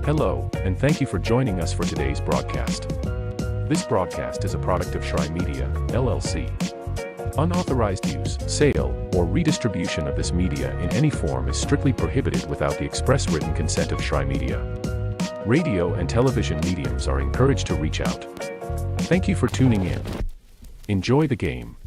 Hello, and thank you for joining us for today's broadcast. This broadcast is a product of Shry Media, LLC. Unauthorized use, sale, or redistribution of this media in any form is strictly prohibited without the express written consent of Shry Media. Radio and television mediums are encouraged to reach out. Thank you for tuning in. Enjoy the game.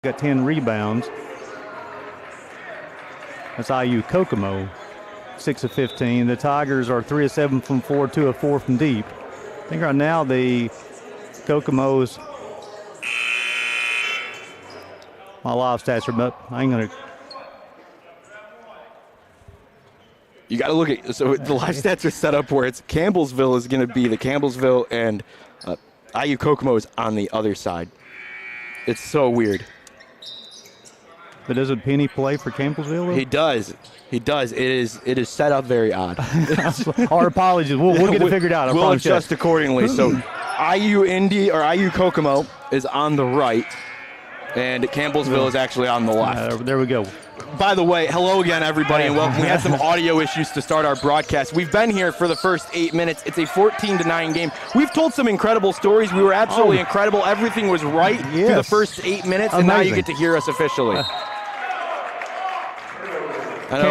got 10 rebounds. That's IU Kokomo, 6 of 15. The Tigers are 3 of 7 from 4, 2 of 4 from deep. I think right now the Kokomo's, my live stats are up. I ain't going to. You got to look at, so the live stats are set up where it's Campbellsville is going to be the Campbellsville, and IU Kokomo is on the other side. It's so weird. But doesn't Penny play for Campbellsville, though? He does. He does. It is set up very odd. Our apologies. We'll get it figured out. We'll adjust accordingly. So IU Kokomo is on the right, and Campbellsville is actually on the left. There we go. By the way, hello again, everybody, and welcome. We had some audio issues to start our broadcast. We've been here for the first 8 minutes. It's a 14-9 game. We've told some incredible stories. We were absolutely incredible. Everything was right through the first 8 minutes, and now you get to hear us officially. And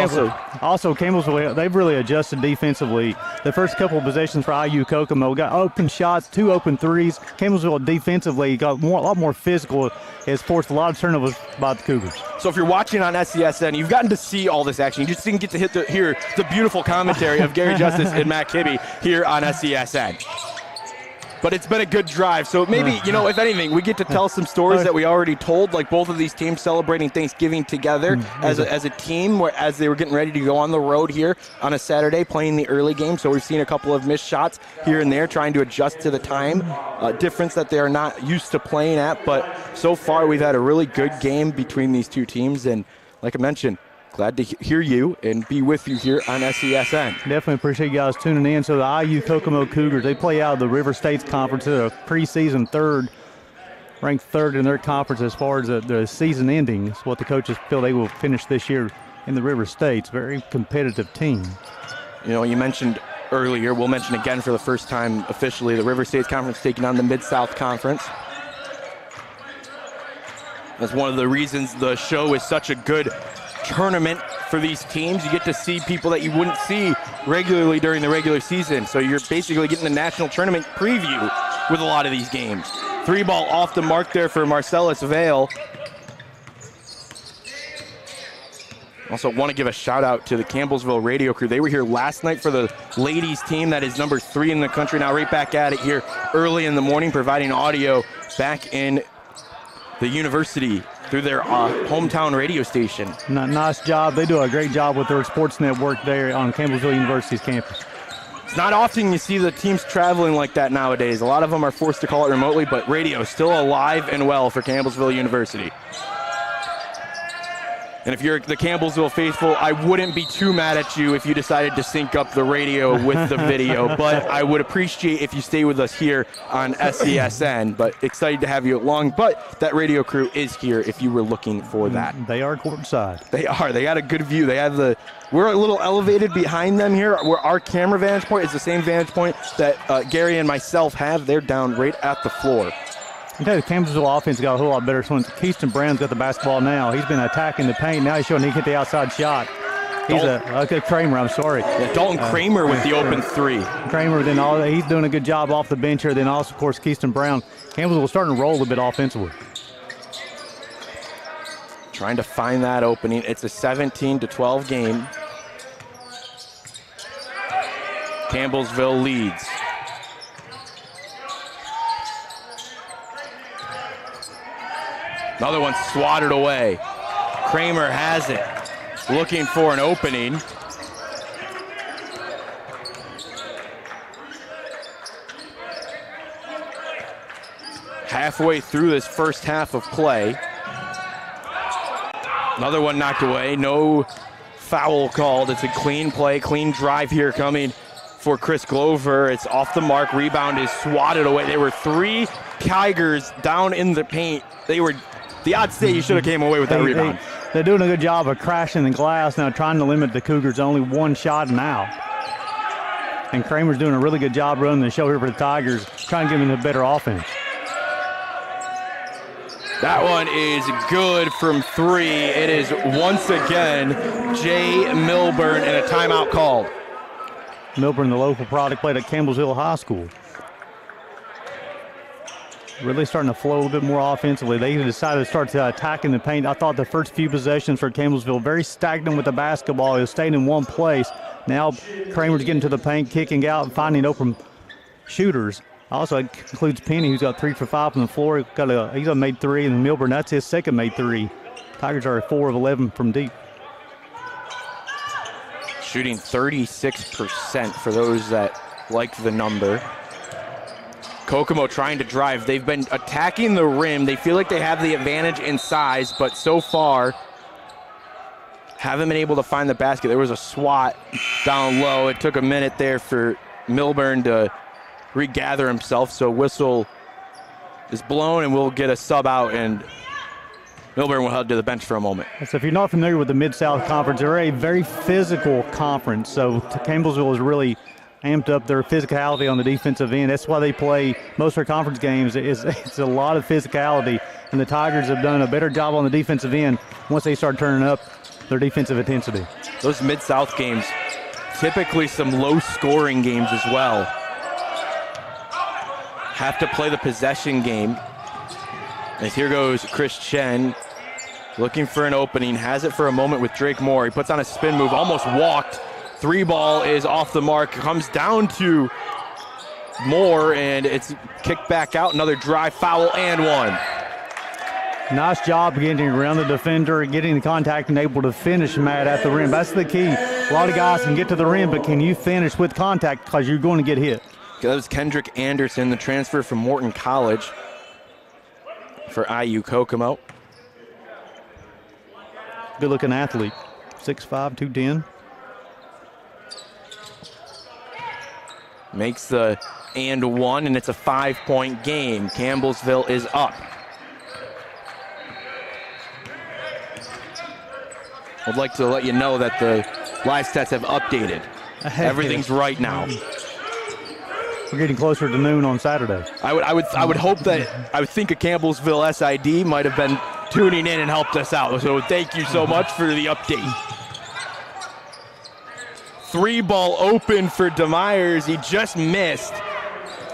also, Campbellsville, they've really adjusted defensively. The first couple of possessions for IU Kokomo got open shots, 2 open threes. Campbellsville defensively got a lot more physical. Has forced a lot of turnovers by the Cougars. So if you're watching on SCSN, you've gotten to see all this action. You just didn't get to hear the beautiful commentary of Gary Justice and Matt Kibbe here on SCSN. But it's been a good drive. So maybe, if anything, we get to tell some stories that we already told, like both of these teams celebrating Thanksgiving together as a team as they were getting ready to go on the road here on a Saturday playing the early game. So we've seen a couple of missed shots here and there trying to adjust to the time difference that they are not used to playing at. But so far we've had a really good game between these two teams. And like I mentioned, glad to hear you and be with you here on SCSN. Definitely appreciate you guys tuning in. So the IU Kokomo Cougars, they play out of the River States Conference. They're a preseason ranked third in their conference as far as the season ending. It's what the coaches feel they will finish this year in the River States. Very competitive team. You mentioned earlier, we'll mention again for the first time officially, the River States Conference taking on the Mid-South Conference. That's one of the reasons the show is such a good tournament for these teams. You get to see people that you wouldn't see regularly during the regular season. So you're basically getting the national tournament preview with a lot of these games. 3-ball off the mark there for Marcellus Vale. Also want to give a shout out to the Campbellsville radio crew. They were here last night for the ladies team that is number 3 in the country. Now right back at it here early in the morning, providing audio back in the university through their hometown radio station. Nice job. They do a great job with their sports network there on Campbellsville University's campus. It's not often you see the teams traveling like that nowadays. A lot of them are forced to call it remotely, but radio is still alive and well for Campbellsville University. And if you're the Campbellsville faithful, I wouldn't be too mad at you if you decided to sync up the radio with the video, but I would appreciate if you stay with us here on SCSN. But excited to have you along. But that radio crew is here if you were looking for that. They are courtside. They are. They got a good view. They have we're a little elevated behind them here, where our camera vantage point is the same vantage point that Gary and myself have. They're down right at the floor. I tell you, the Campbellsville offense got a whole lot better since Keyston Brown's got the basketball now. He's been attacking the paint. Now he's showing he can hit the outside shot. He's Kramer, I'm sorry. Yeah, Dalton Kramer with the open 3. Kramer, he's doing a good job off the bench here. Then also, of course, Keyston Brown. Campbellsville starting to roll a bit offensively. Trying to find that opening. It's a 17-12 game. Campbellsville leads. Another one swatted away. Kramer has it. Looking for an opening. Halfway through this first half of play. Another one knocked away. No foul called. It's a clean play, clean drive here coming for Chris Glover. It's off the mark. Rebound is swatted away. There were 3 Tigers down in the paint. The odds say you should have came away with that rebound. They're doing a good job of crashing the glass now, trying to limit the Cougars to only 1 shot and out. And Kramer's doing a really good job running the show here for the Tigers, trying to give them a better offense. That one is good from 3. It is once again Jay Milburn, and a timeout called. Milburn, the local product, played at Campbellsville High School. really starting to flow a little bit more offensively. They decided to start attacking the paint. I thought the first few possessions for Campbellsville very stagnant with the basketball. It was staying in one place. Now Kramer's getting to the paint, kicking out, and finding open shooters. Also, it includes Penny, who's got 3 for 5 from the floor. He's made 3, and Milburn, that's his second made 3. Tigers are 4 of 11 from deep. Shooting 36% for those that like the number. Kokomo trying to drive. They've been attacking the rim. They feel like they have the advantage in size, but so far haven't been able to find the basket. There was a swat down low. It took a minute there for Milburn to regather himself, so whistle is blown and we'll get a sub out, and Milburn will head to the bench for a moment. So if you're not familiar with the Mid-South Conference, they're a very physical conference, so Campbellsville has really amped up their physicality on the defensive end. That's why they play most of their conference games. It's a lot of physicality, and the Tigers have done a better job on the defensive end once they start turning up their defensive intensity. Those Mid-South games, typically some low-scoring games as well. Have to play the possession game. As here goes Chris Chen, looking for an opening, has it for a moment with Drake Moore. He puts on a spin move, almost walked. 3 ball is off the mark, comes down to Moore, and it's kicked back out. Another drive, foul, and 1. Nice job getting around the defender, getting the contact, and able to finish, Matt, at the rim. That's the key. A lot of guys can get to the rim, but can you finish with contact, because you're going to get hit. That was Kendrick Anderson, the transfer from Morton College for IU Kokomo. Good-looking athlete, 6'5", 210. Makes the and 1, and it's a 5-point game. Campbellsville is up. I'd like to let you know that the live stats have updated. Everything's right now. We're getting closer to noon on Saturday. I would hope that, I would think a Campbellsville SID might have been tuning in and helped us out. So thank you so much for the update. 3 ball open for DeMeyers. He just missed.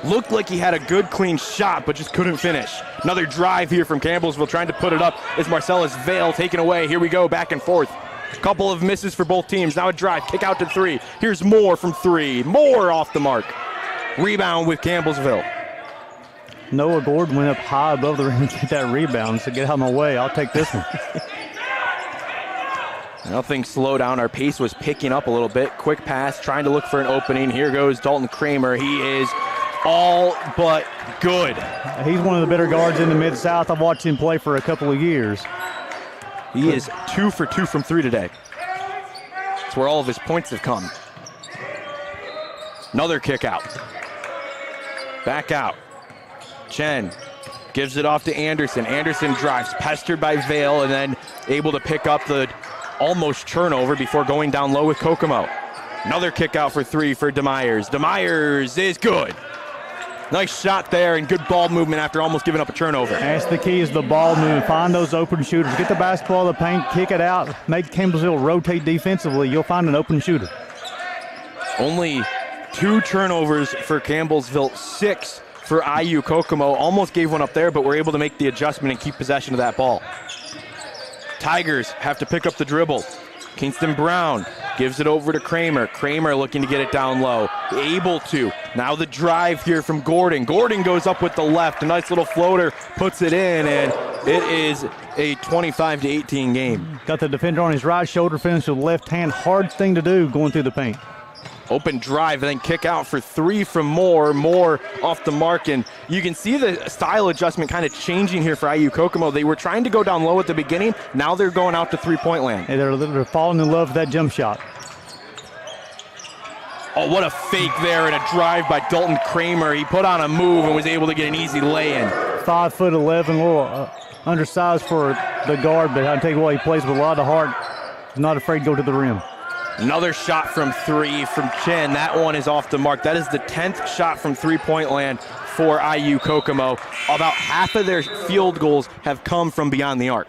Looked like he had a good clean shot, but just couldn't finish. Another drive here from Campbellsville, trying to put it up. Is Marcellus Vale taken away. Here we go, back and forth. Couple of misses for both teams. Now a drive, kick out to 3. Here's Moore from 3. Moore off the mark. Rebound with Campbellsville. Noah Gordon went up high above the rim to get that rebound, so get out of my way. I'll take this one. Nothing slow down. Our pace was picking up a little bit. Quick pass, trying to look for an opening. Here goes Dalton Kramer. He is all but good. He's one of the better guards in the Mid-South. I've watched him play for a couple of years. He is 2 for 2 from 3 today. That's where all of his points have come. Another kick out. Back out. Chen gives it off to Anderson. Anderson drives, pestered by Vale, and then able to pick up the almost turnover before going down low with Kokomo. Another kick out for 3 for DeMeyers. DeMeyers is good. Nice shot there and good ball movement after almost giving up a turnover. That's the key, is the ball movement. Find those open shooters. Get the basketball in the paint, kick it out, make Campbellsville rotate defensively. You'll find an open shooter. Only 2 turnovers for Campbellsville, 6 for IU Kokomo. Almost gave one up there, but we're able to make the adjustment and keep possession of that ball. Tigers have to pick up the dribble. Kingston Brown gives it over to Kramer. Kramer looking to get it down low. Able to. Now the drive here from Gordon. Gordon goes up with the left. A nice little floater, puts it in, and it is a 25-18 game. Got the defender on his right shoulder, finished with the left hand. Hard thing to do going through the paint. Open drive and then kick out for 3 from Moore. Moore off the mark, and you can see the style adjustment kind of changing here for IU Kokomo. They were trying to go down low at the beginning. Now they're going out to three-point land. Hey, they're falling in love with that jump shot. Oh, what a fake there and a drive by Dalton Kramer. He put on a move and was able to get an easy lay-in. 5'11", a little undersized for the guard, but I tell you what, he plays with a lot of heart. He's not afraid to go to the rim. Another shot from 3 from Chen. That one is off the mark. That is the 10th shot from three-point land for IU Kokomo. About half of their field goals have come from beyond the arc.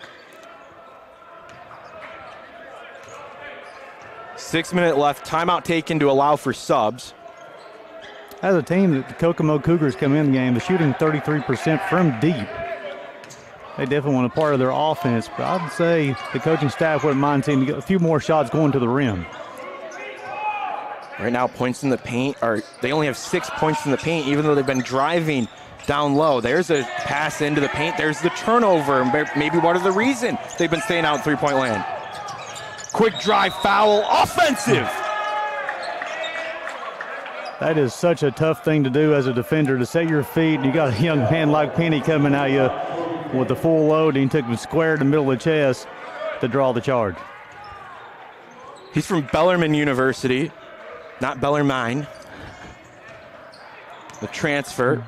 6 minutes left. Timeout taken to allow for subs. As a team, the Kokomo Cougars come in the game, they're shooting 33% from deep. They definitely want a part of their offense, but I'd say the coaching staff wouldn't mind seeing a few more shots going to the rim. Right now, points in the paint they only have 6 points in the paint, even though they've been driving down low. There's a pass into the paint. There's the turnover. Maybe part of the reason they've been staying out in three-point land. Quick drive, foul, offensive. That is such a tough thing to do as a defender, to set your feet. You got a young man like Penny coming at you with the full load, and he took him square in the middle of the chest to draw the charge. He's from Bellarmine University, not Bellarmine. The transfer.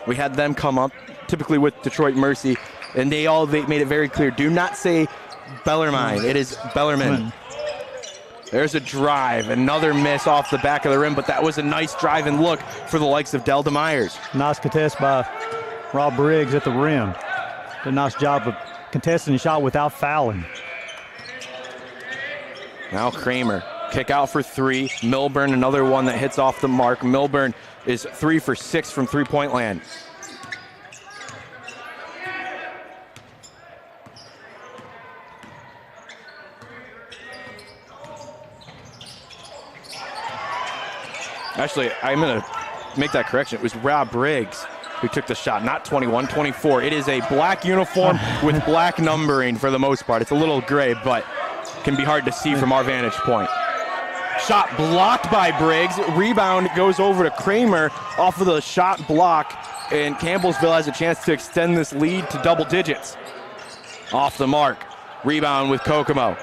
We had them come up, typically with Detroit Mercy, and they made it very clear. Do not say Bellarmine. It is Bellarmine. There's a drive, another miss off the back of the rim, but that was a nice drive and look for the likes of Delta Myers. Nice contest by Rob Briggs at the rim. Did a nice job of contesting the shot without fouling. Now Kramer, kick out for three. Milburn, another one that hits off the mark. Milburn is 3 for 6 from three-point land. Actually, I'm going to make that correction. It was Rob Briggs who took the shot, not 21, 24. It is a black uniform with black numbering for the most part. It's a little gray, but can be hard to see from our vantage point. Shot blocked by Briggs. Rebound goes over to Kramer off of the shot block, and Campbellsville has a chance to extend this lead to double digits. Off the mark. Rebound with Kokomo.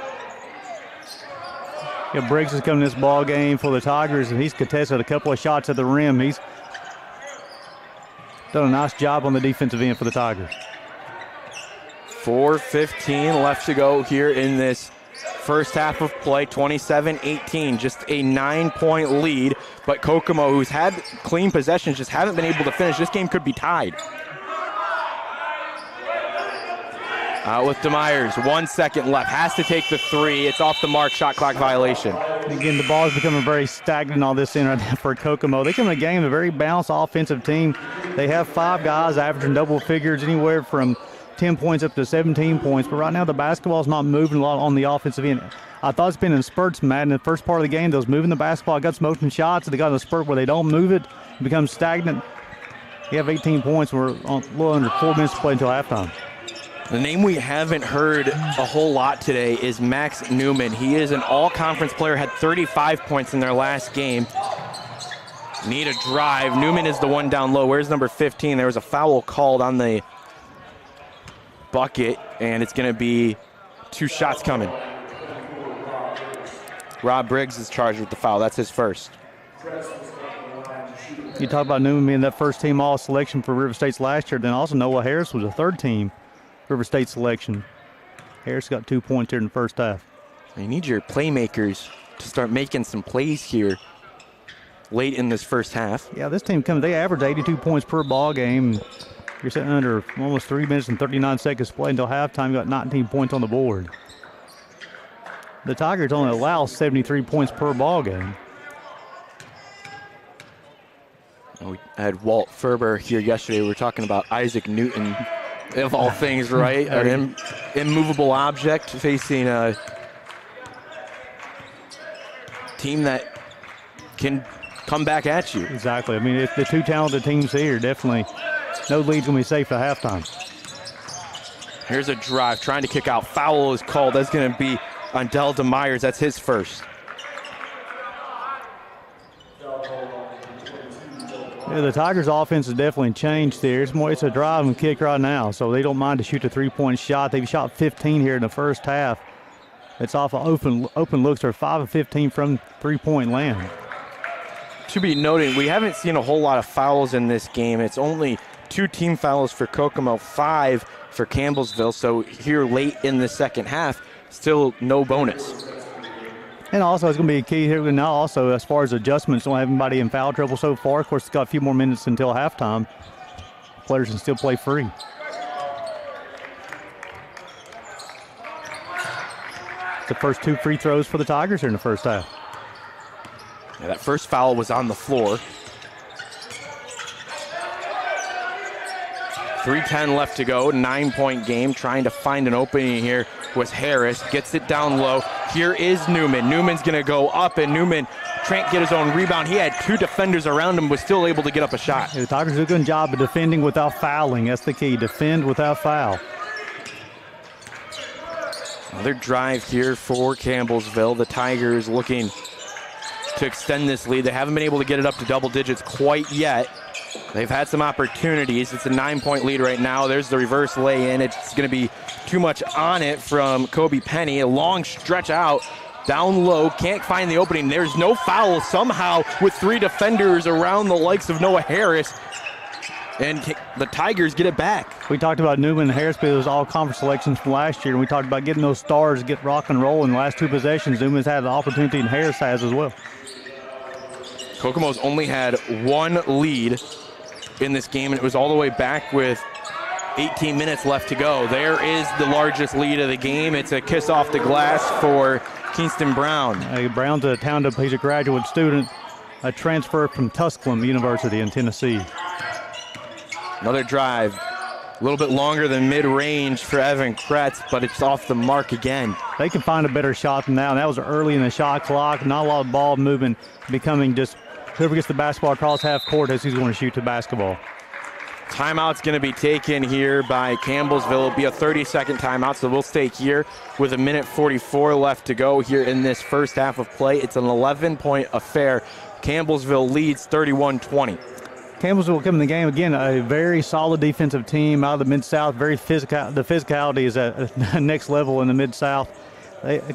Yeah, Briggs has come to this ball game for the Tigers, and he's contested a couple of shots at the rim. He's done a nice job on the defensive end for the Tigers. 4:15 left to go here in this first half of play. 27-18, just a 9-point lead. But Kokomo, who's had clean possessions, just haven't been able to finish. This game could be tied. Out with DeMyers, 1 second left. Has to take the three. It's off the mark, shot clock violation. Again, the ball is becoming very stagnant on this end right now for Kokomo. They come in a game, a very balanced offensive team. They have 5 guys averaging double figures, anywhere from 10 points up to 17 points. But right now, the basketball's not moving a lot on the offensive end. I thought it's been in spurts, Matt. In the first part of the game, they was moving the basketball, got some open shots, and they got in a spurt where they don't move it. It becomes stagnant. You have 18 points. We're on a little under 4 minutes to play until halftime. The name we haven't heard a whole lot today is Max Newman. He is an all-conference player, had 35 points in their last game. Need a drive. Newman is the one down low. Where's number 15? There was a foul called on the bucket, and it's going to be 2 shots coming. Rob Briggs is charged with the foul. That's his first. You talk about Newman being that first team all-selection for River State's last year. Then also Noah Harris was a third team River State selection. Harris got 2 points here in the first half. You need your playmakers to start making some plays here late in this first half. Yeah, this team they average 82 points per ball game. You're sitting under almost 3 minutes and 39 seconds to play until halftime. You got 19 points on the board. The Tigers only allow 73 points per ball game. We had Walt Ferber here yesterday. We were talking about Isaac Newton, of all things, right? An immovable object facing a team that can come back at you. Exactly. I mean, if the two talented teams here, definitely no lead's going to be safe at halftime. Here's a drive, trying to kick out. Foul is called. That's going to be on Delta Myers. That's his first. Yeah, the Tigers' offense has definitely changed there. It's a drive and kick right now, so they don't mind to shoot a three-point shot. They've shot 15 here in the first half. It's off of open looks. They're 5 of 15 from three-point land. To be noted, we haven't seen a whole lot of fouls in this game. It's only 2 team fouls for Kokomo, 5 for Campbellsville. So here late in the second half, still no bonus. And also, it's going to be a key here now also as far as adjustments. Don't have anybody in foul trouble so far. Of course, it's got a few more minutes until halftime. Players can still play free. The first 2 free throws for the Tigers here in the first half. Yeah, that first foul was on the floor. 3:10 left to go, 9-point game. Trying to find an opening here was Harris. Gets it down low. Here is Newman. Newman's going to go up, and Newman can't get his own rebound. He had two defenders around him, was still able to get up a shot. The Tigers do a good job of defending without fouling. That's the key. Defend without foul. Another drive here for Campbellsville. The Tigers looking to extend this lead. They haven't been able to get it up to double digits quite yet. They've had some opportunities. It's a 9-point lead right now. There's the reverse lay-in. It's going to be too much on it from Kobe Penny. A long stretch out, down low, can't find the opening. There's no foul somehow with three defenders around the likes of Noah Harris. And the Tigers get it back. We talked about Newman and Harris, but it was all conference selections from last year. And we talked about getting those stars to get rock and roll in the last two possessions. Newman's had an opportunity, and Harris has as well. Kokomo's only had one lead in this game, and it was all the way back with 18 minutes left to go. There is the largest lead of the game. It's a kiss off the glass for Kingston Brown. Brown's a Towndup. He's a graduate student, a transfer from Tusculum University in Tennessee. Another drive, a little bit longer than mid-range for Evan Kretz, but it's off the mark again. They can find a better shot than that. And that was early in the shot clock. Not a lot of ball movement, becoming just whoever gets the basketball across half court is who's going to shoot the basketball. Timeout's going to be taken here by Campbellsville. It'll be a 30-second timeout, so we'll stay here with 1:44 left to go here in this first half of play. It's an 11-point affair. Campbellsville leads 31-20. Campbellsville coming in the game again, a very solid defensive team out of the Mid-South. Very physical. The physicality is at next level in the Mid-South.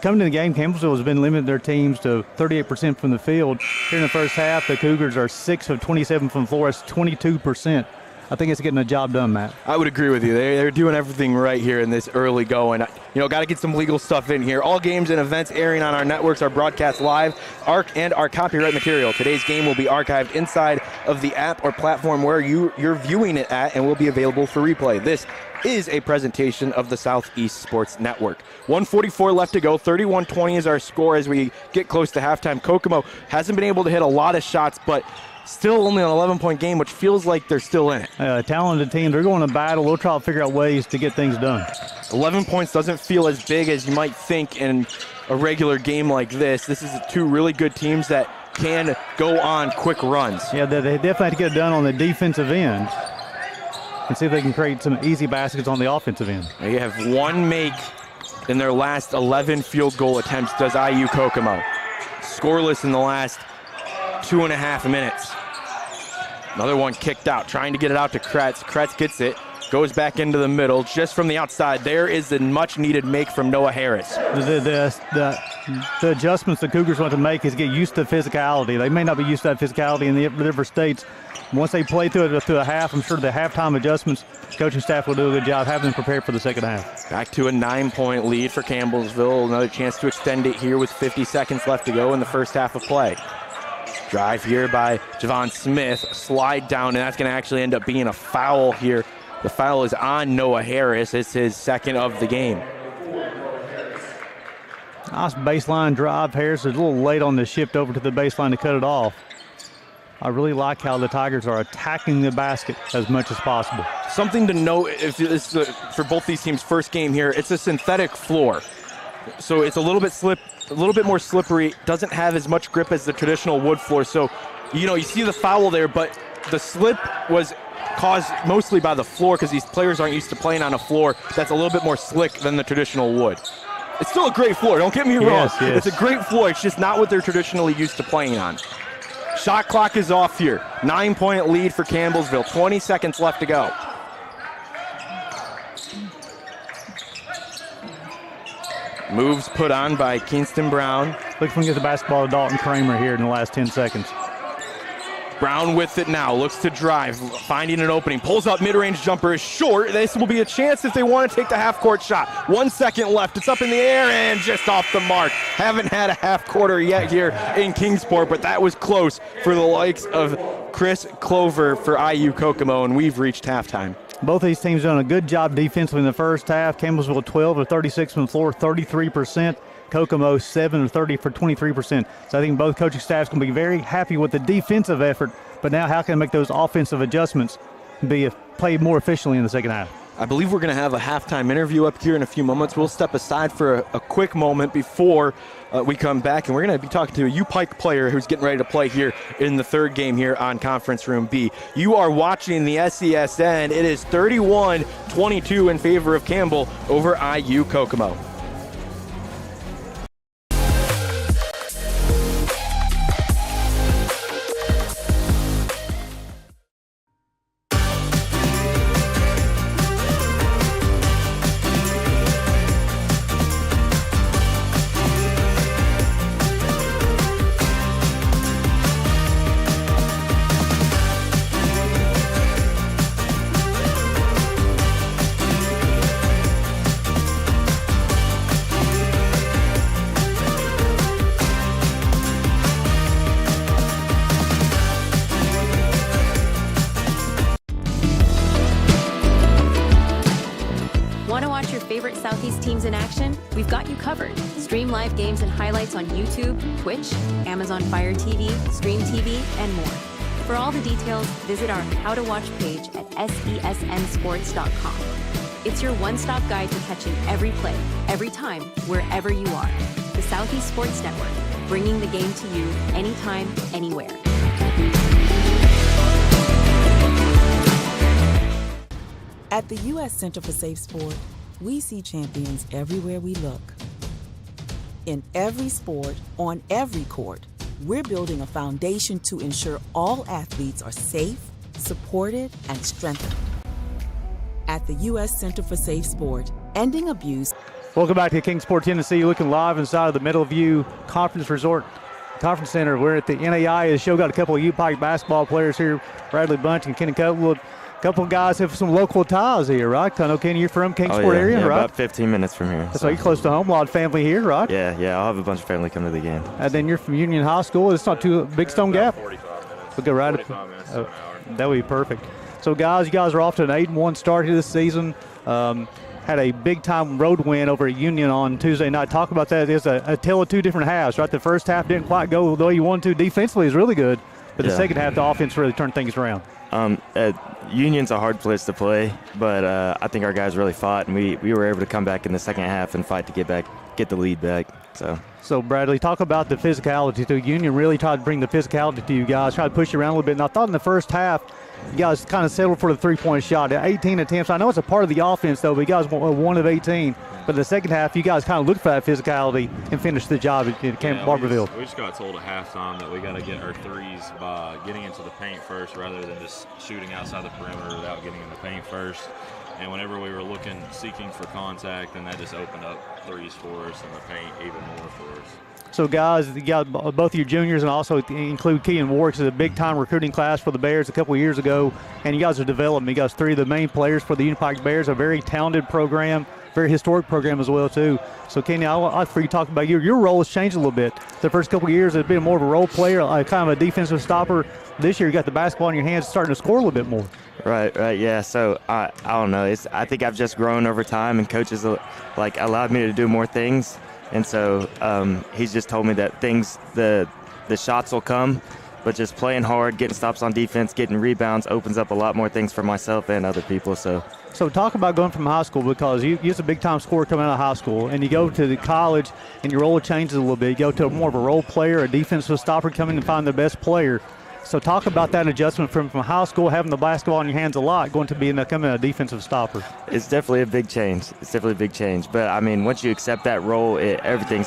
Coming to the game, Campbellsville has been limiting their teams to 38% from the field. Here in the first half, the Cougars are 6 of 27 from the floor. That's 22%. I think it's getting the job done, Matt. I would agree with you. They're doing everything right here in this early going. Got to get some legal stuff in here. All games and events airing on our networks are broadcast live and our copyright material. Today's game will be archived inside of the app or platform where you're viewing it at and will be available for replay. This is a presentation of the Southeast Sports Network. 1:44 left to go. 31-20 is our score as we get close to halftime. Kokomo hasn't been able to hit a lot of shots, but still only an 11-point game, which feels like they're still in it. Talented team. They're going to battle. They'll try to figure out ways to get things done. 11 points doesn't feel as big as you might think in a regular game like this. This is two really good teams that can go on quick runs. Yeah, they definitely have to get it done on the defensive end and see if they can create some easy baskets on the offensive end. They have one make in their last 11 field goal attempts, does IU Kokomo. Scoreless in the last 2.5 minutes. Another one kicked out, trying to get it out to Kretz. Kretz gets it, goes back into the middle, just from the outside. There is the much-needed make from Noah Harris. The adjustments the Cougars want to make is get used to physicality. They may not be used to that physicality in the river states. Once they play through a half, I'm sure the halftime adjustments, coaching staff will do a good job having them prepared for the second half. Back to a 9-point lead for Campbellsville. Another chance to extend it here with 50 seconds left to go in the first half of play. Drive here by Javon Smith, slide down, and that's going to actually end up being a foul here. The foul is on Noah Harris. It's his second of the game. Nice baseline drive. Harris is a little late on the shift over to the baseline to cut it off. I really like how the Tigers are attacking the basket as much as possible. Something to note, if this is for both these teams' first game here, it's a synthetic floor. So it's a little bit more slippery, doesn't have as much grip as the traditional wood floor. So, you see the foul there, but the slip was caused mostly by the floor because these players aren't used to playing on a floor that's a little bit more slick than the traditional wood. It's still a great floor, don't get me wrong. Yes. It's a great floor, it's just not what they're traditionally used to playing on. Shot clock is off here. 9-point lead for Campbellsville, 20 seconds left to go. Moves put on by Kingston Brown. Looks like he gets the basketball to Dalton Kramer here in the last 10 seconds. Brown with it now, looks to drive, finding an opening, pulls up mid-range jumper, is short. This will be a chance if they want to take the half-court shot. 1 second left, it's up in the air and just off the mark. Haven't had a half quarter yet here in Kingsport, but that was close for the likes of Chris Clover for IU Kokomo, and we've reached halftime. Both of these teams done a good job defensively in the first half. Campbellsville 12 of 36 from the floor, 33%. Kokomo 7 of 30 for 23%. So I think both coaching staffs can be very happy with the defensive effort, but now how can they make those offensive adjustments and play more efficiently in the second half? I believe we're going to have a halftime interview up here in a few moments. We'll step aside for a quick moment before we come back, and we're going to be talking to a U-Pike player who's getting ready to play here in the third game here on Conference Room B. You are watching the SCSN. It is 31-22 in favor of Campbell over IU Kokomo. Southeast teams in action? We've got you covered. Stream live games and highlights on YouTube, Twitch, Amazon Fire TV, Stream TV, and more. For all the details, visit our How to Watch page at sesnsports.com. It's your one-stop guide to catching every play, every time, wherever you are. The Southeast Sports Network, bringing the game to you anytime, anywhere. At the U.S. Center for Safe Sport, we see champions everywhere we look. In every sport, on every court, we're building a foundation to ensure all athletes are safe, supported, and strengthened. At the U.S. Center for Safe Sport, ending abuse. Welcome back to Kingsport, Tennessee. Looking live inside of the Middleview Conference Resort Conference Center. We're at the NAIA show. Got a couple of U-Pike basketball players here, Bradley Bunch and Kenny Cutwood. A couple of guys have some local ties here, right? I know, Kenny, you're from Kingsport area, yeah, right? About 15 minits from here. So you're close to home. A lot of family here, right? Yeah, I'll have a bunch of family come to the game. And then you're from Union High School. It's not too big Stone Gap. 45 minutes. We'll go right 45 minutes to an hour. That would be perfect. So, guys, you guys are off to an 8-1 start here this season. Had a big-time road win over at Union on Tuesday night. Talk about that. It's a tale of two different halves, right? The first half didn't quite go the way you wanted to. Defensively is really good, but the second half, the offense really turned things around. Union's a hard place to play, but I think our guys really fought, and we were able to come back in the second half and fight to get the lead back. So Bradley, talk about the physicality too. Union really tried to bring the physicality to you guys, tried to push you around a little bit. And I thought in the first half, you guys kind of settled for the three-point shot. 18 attempts. I know it's a part of the offense, though, but you guys were 1 of 18. But in the second half, you guys kind of looked for that physicality and finished the job at Barberville. We just got told at halftime that we got to get our threes by getting into the paint first rather than just shooting outside the perimeter without getting in the paint first. And whenever we were seeking for contact, then that just opened up threes for us and the paint even more for us. So, guys, you got both of your juniors and also include Kean Warwick. It's a big-time recruiting class for the Bears a couple of years ago, and you guys are developing. You guys 3 of the main players for the Union Bears, a very talented program, very historic program as well, too. So, Kenny, I'd like for you to talk about your role has changed a little bit. The first couple of years, it's been more of a role player, kind of a defensive stopper. This year, you got the basketball in your hands, starting to score a little bit more. Right, yeah. So I don't know. I think I've just grown over time, and coaches allowed me to do more things. And so he's just told me that the shots will come, but just playing hard, getting stops on defense, getting rebounds opens up a lot more things for myself and other people. So talk about going from high school, because you're a big-time scorer coming out of high school, and you go to the college and your role changes a little bit. You go to more of a role player, a defensive stopper, coming and find the best player. So talk about that adjustment from high school, having the basketball in your hands a lot, going to becoming a defensive stopper. It's definitely a big change. But, I mean, once you accept that role, everything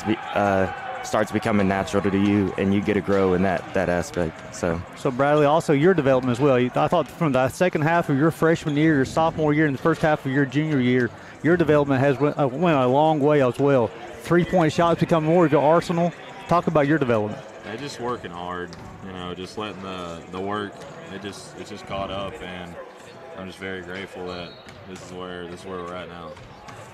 starts becoming natural to you, and you get to grow in that aspect. So Bradley, also your development as well. I thought from the second half of your freshman year, your sophomore year, and the first half of your junior year, your development has went a long way as well. 3-point shots become more of your arsenal. Talk about your development. Yeah, just working hard, just letting the work, it just caught up, and I'm just very grateful that this is where we're at now.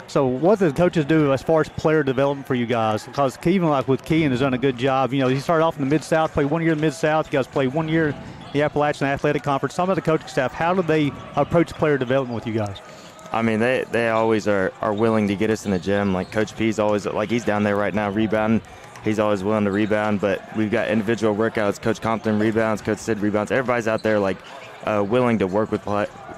So what do the coaches do as far as player development for you guys? Because even like with Kean has done a good job. He started off in the Mid-South, played 1 year in the Mid-South. You guys played 1 year in the Appalachian Athletic Conference. Some of the coaching staff, how do they approach player development with you guys? I mean, they always are willing to get us in the gym. Like Coach P's always, like he's down there right now rebounding. He's always willing to rebound, but we've got individual workouts. Coach Compton rebounds, Coach Sid rebounds. Everybody's out there like willing to work with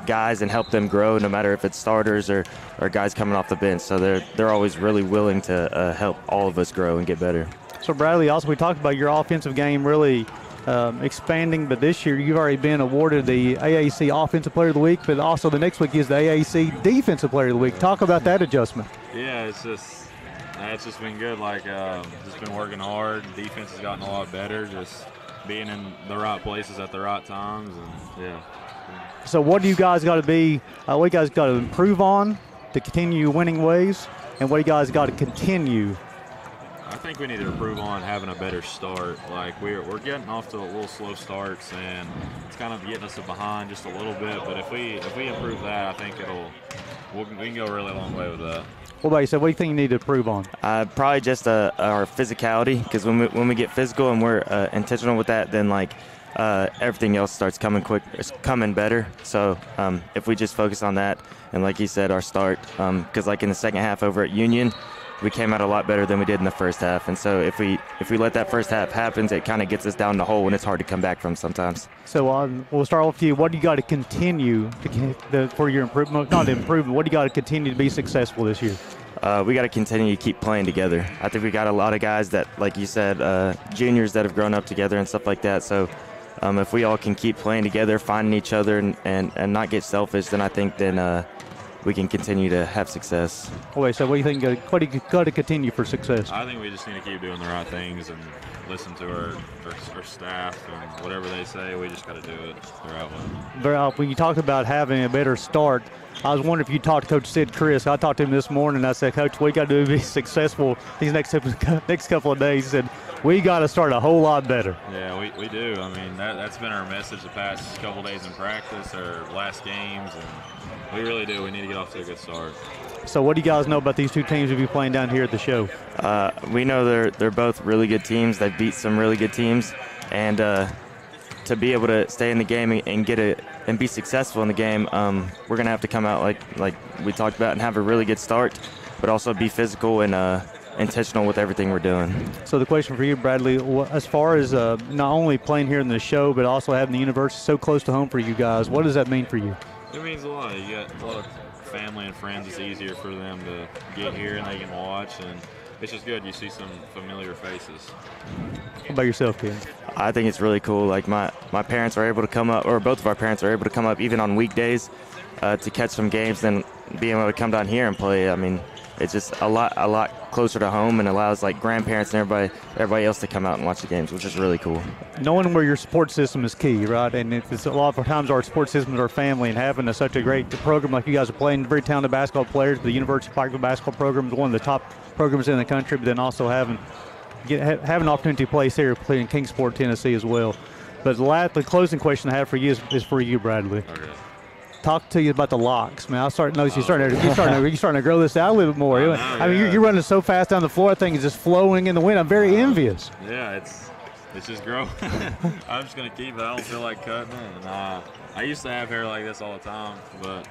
guys and help them grow, no matter if it's starters or guys coming off the bench. So they're always really willing to help all of us grow and get better. So Bradley, also we talked about your offensive game really expanding, but this year you've already been awarded the AAC Offensive Player of the Week, but also the next week is the AAC Defensive Player of the Week. Talk about that adjustment. Yeah, it's just been good. Like, just been working hard. Defense has gotten a lot better. Just being in the right places at the right times, and yeah. So what do you guys got to be? What you guys got to improve on to continue winning ways, and what do you guys got to continue? I think we need to improve on having a better start. Like we're getting off to a little slow starts, and it's kind of getting us behind just a little bit. But if we improve that, I think we can go a really long way with that. What about you? So what do you think you need to improve on? Probably just our physicality, because when we get physical and we're intentional with that, then like everything else starts coming better. So if we just focus on that, and like you said, our start, because like in the second half over at Union, we came out a lot better than we did in the first half. And so if we let that first half happen, it kind of gets us down the hole, and it's hard to come back from sometimes. So we'll start off with you. What do you got to continue for your improvement? Not improvement. What do you got to continue to be successful this year? We got to continue to keep playing together. I think we got a lot of guys that, like you said, juniors that have grown up together and stuff like that. So if we all can keep playing together, finding each other, and not get selfish, then I think we can continue to have success. Okay, so what do you think? What do you got to continue for success? I think we just need to keep doing the right things and listen to our staff, and whatever they say, we just got to do it the right way. When you talked about having a better start, I was wondering if you talked to Coach Sid Chris. I talked to him this morning, and I said, Coach, what you got to do to be successful these next couple of days? He said, we got to start a whole lot better. Yeah, we do. I mean, that's been our message the past couple of days in practice, our last games, and we really do. We need to get off to a good start. So what do you guys know about these two teams you'll be playing down here at the show? We know they're both really good teams. They've beat some really good teams, and to be able to stay in the game and be successful in the game, we're gonna have to come out like we talked about and have a really good start, but also be physical and intentional with everything we're doing. So the question for you, Bradley, as far as not only playing here in the show, but also having the university so close to home for you guys, what does that mean for you? It means a lot. You got a lot of family and friends. It's easier for them to get here and they can watch, and it's just good. You see some familiar faces. What about yourself, Ken? I think it's really cool. Like my parents are able to come up, or both of our parents are able to come up even on weekdays to catch some games than being able to come down here and play. I mean, it's just a lot closer to home, and allows like grandparents and everybody else to come out and watch the games, which is really cool. Knowing where your support system is key, right? And it's a lot of times our support systems are family, and having such a great program like you guys are playing, very talented basketball players. The University of Pikeville basketball program is one of the top programs in the country, but then also having an opportunity to play here, play in Kingsport, Tennessee as well. But the closing question I have for you is for you, Bradley. Okay. Talk to you about the locks, man. You're starting to grow this out a little bit more. I mean, you're running so fast down the floor. I think it's just flowing in the wind. I'm very envious. Yeah, it's just growing. I'm just gonna keep it. I don't feel like cutting it. And, I used to have hair like this all the time, but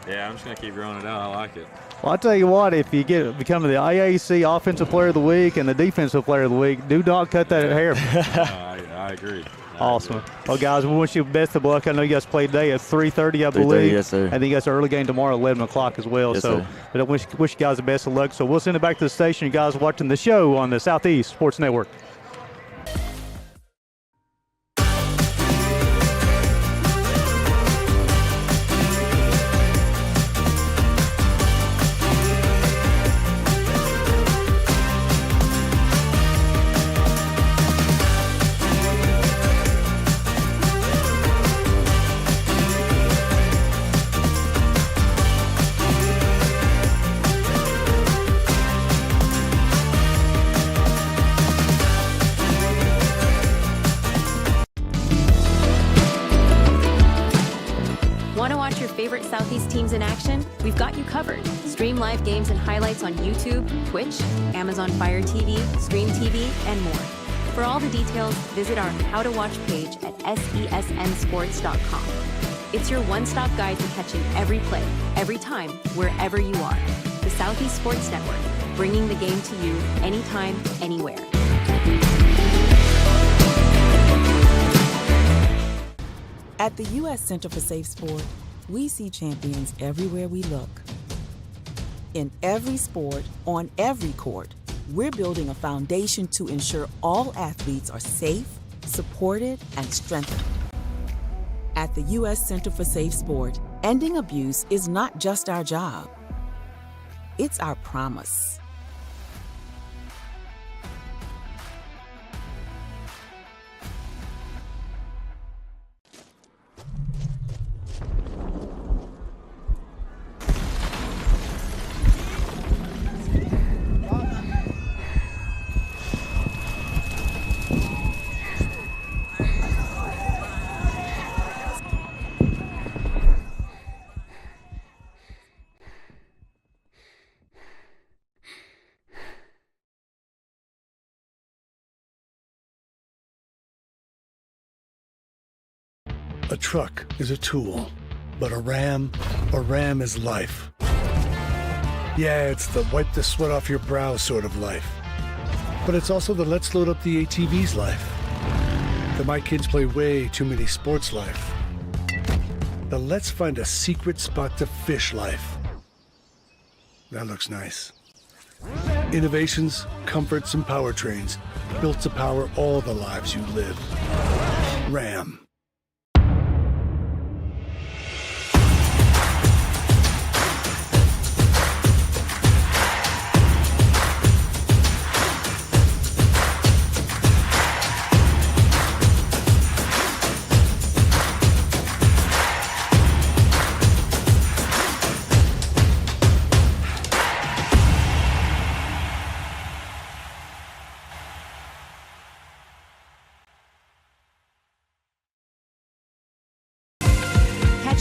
yeah, I'm just gonna keep growing it out. I like it. Well, I'll tell you what, if you become the AAC Offensive Player of the Week and the Defensive Player of the Week, do not cut that hair. I agree. Awesome. Well, guys, we wish you best of luck. I know you guys play today at 3:30, I believe. Yes, sir. And then you guys have an early game tomorrow at 11 o'clock as well. Yes, so, sir. But I wish you guys the best of luck. So we'll send it back to the station. You guys are watching the show on the Southeast Sports Network. Southeast teams in action? We've got you covered. Stream live games and highlights on YouTube, Twitch, Amazon Fire TV, Stream TV, and more. For all the details, visit our How to Watch page at sesnsports.com. It's your one-stop guide to catching every play, every time, wherever you are. The Southeast Sports Network, bringing the game to you anytime, anywhere. At the U.S. Center for Safe Sport, we see champions everywhere we look. In every sport, on every court, we're building a foundation to ensure all athletes are safe, supported, and strengthened. At the U.S. Center for Safe Sport, ending abuse is not just our job. It's our promise. A truck is a tool, but a ram is life. Yeah, it's the wipe the sweat off your brow sort of life. But it's also the let's load up the ATV's life. The my kids play way too many sports life. The let's find a secret spot to fish life. That looks nice. Innovations, comforts, and powertrains built to power all the lives you live. Ram.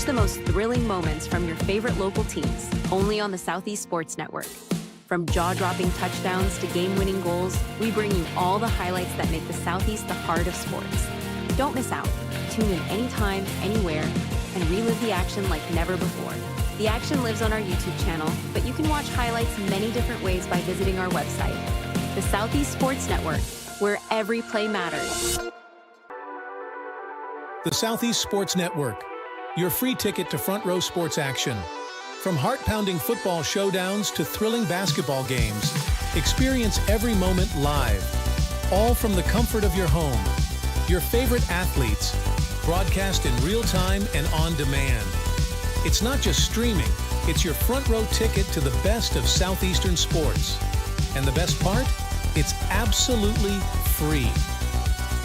The most thrilling moments from your favorite local teams, only on the Southeast Sports Network. From jaw-dropping touchdowns to game-winning goals, we bring you all the highlights that make the Southeast the heart of sports. Don't miss out. Tune in anytime, anywhere, and relive the action like never before. The action lives on our YouTube channel, but you can watch highlights many different ways by visiting our website. The Southeast Sports Network, where every play matters. The Southeast Sports Network, your free ticket to front row sports action. From heart-pounding football showdowns to thrilling basketball games, experience every moment live, all from the comfort of your home. Your favorite athletes, broadcast in real time and on demand. It's not just streaming, it's your front row ticket to the best of Southeastern sports. And the best part? It's absolutely free.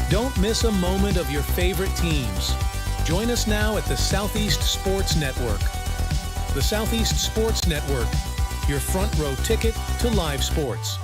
Don't miss a moment of your favorite teams. Join us now at the Southeast Sports Network. The Southeast Sports Network, your front row ticket to live sports.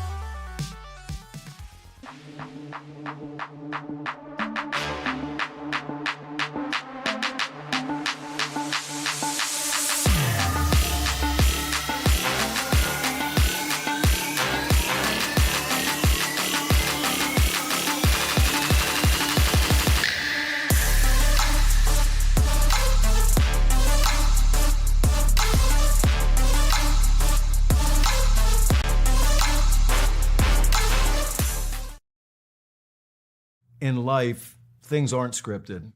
In life, things aren't scripted.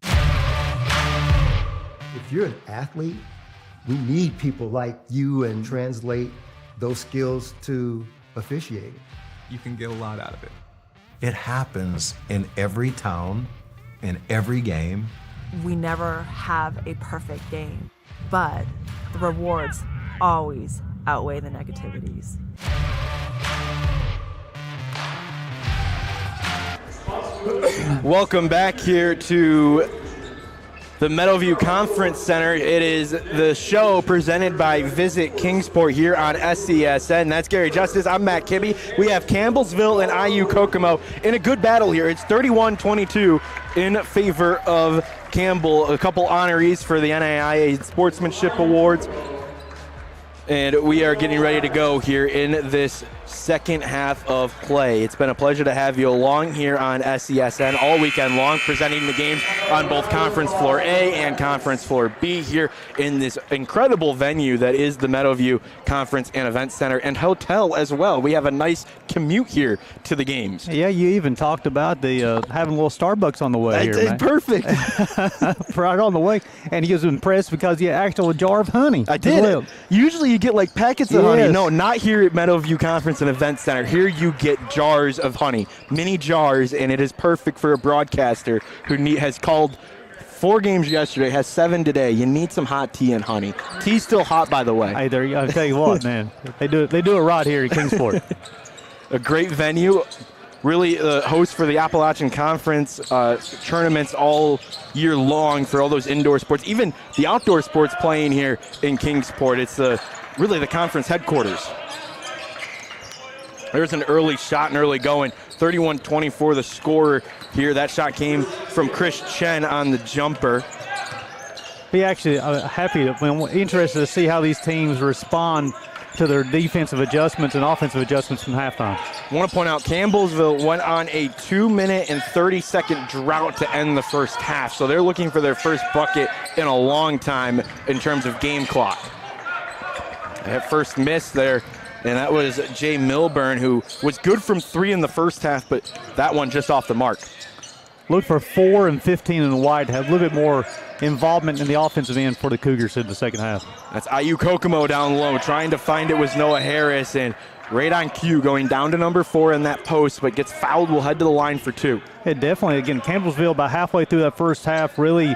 If you're an athlete, we need people like you and translate those skills to officiating. You can get a lot out of it. It happens in every town, in every game. We never have a perfect game, but the rewards always outweigh the negativities. Welcome back here to the Meadowview Conference Center. It is the show presented by Visit Kingsport here on SCSN. That's Gary Justice. I'm Matt Kibbe. We have Campbellsville and IU Kokomo in a good battle here. It's 31-22 in favor of Campbell. A couple honorees for the NAIA Sportsmanship Awards. And we are getting ready to go here in this second half of play. It's been a pleasure to have you along here on SESN all weekend long, presenting the games on both Conference Floor A and Conference Floor B here in this incredible venue that is the Meadowview Conference and Event Center and Hotel as well. We have a nice commute here to the games. Yeah, you even talked about the having a little Starbucks on the way here, man. Perfect. Right on the way. And he was impressed because he had actual jar of honey. I did. Well. Usually you get like packets of honey. No, not here at Meadowview Conference and Event Center. Here you get jars of honey, mini jars, and it is perfect for a broadcaster who has called 4 games yesterday, has 7 today. You need some hot tea and honey. Tea's still hot, by the way. Hey, there you go. I'll tell you what, man. They do it right here at Kingsport. A great venue. Really host for the Appalachian Conference tournaments all year long for all those indoor sports. Even the outdoor sports playing here in Kingsport. It's really the conference headquarters. There's an early shot and early going. 31-24 the score here. That shot came from Chris Chen on the jumper. Be actually interested to see how these teams respond to their defensive adjustments and offensive adjustments from halftime. I want to point out Campbellsville went on a 2-minute and 30-second drought to end the first half, so they're looking for their first bucket in a long time in terms of game clock. That first miss there, and that was Jay Milburn, who was good from 3 in the first half, but that one just off the mark. Look for 4 and 15 in the white, have a little bit more involvement in the offensive end for the Cougars in the second half. That's IU Kokomo down low, trying to find it was Noah Harris, and right on cue, going down to number 4 in that post, but gets fouled, will head to the line for 2. Yeah, definitely. Again, Campbellsville, about halfway through that first half, really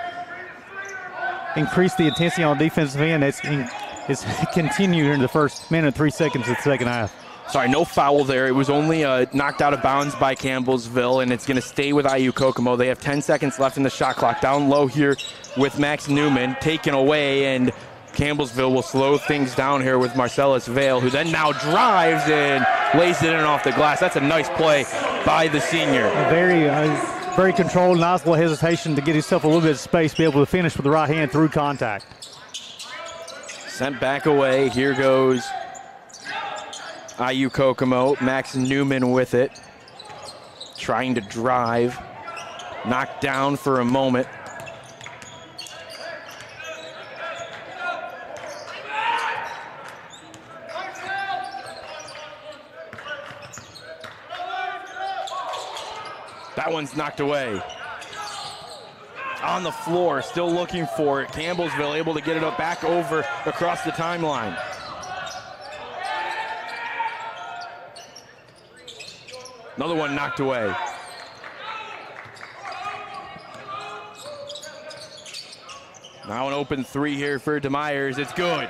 increased the intensity on the defensive end. It's continued in the first minute and 3 seconds of the second half. Sorry, no foul there. It was only knocked out of bounds by Campbellsville, and it's going to stay with IU Kokomo. They have 10 seconds left in the shot clock. Down low here with Max Newman, taken away, and Campbellsville will slow things down here with Marcellus Vale, who then now drives and lays it in off the glass. That's a nice play by the senior. Very controlled, nice little hesitation to get himself a little bit of space to be able to finish with the right hand through contact. Sent back away. Here goes IU Kokomo. Max Newman with it. Trying to drive. Knocked down for a moment. That one's knocked away. On the floor, still looking for it. Campbellsville able to get it up back over across the timeline. Another one knocked away. Now an open 3 here for DeMeyers. It's good.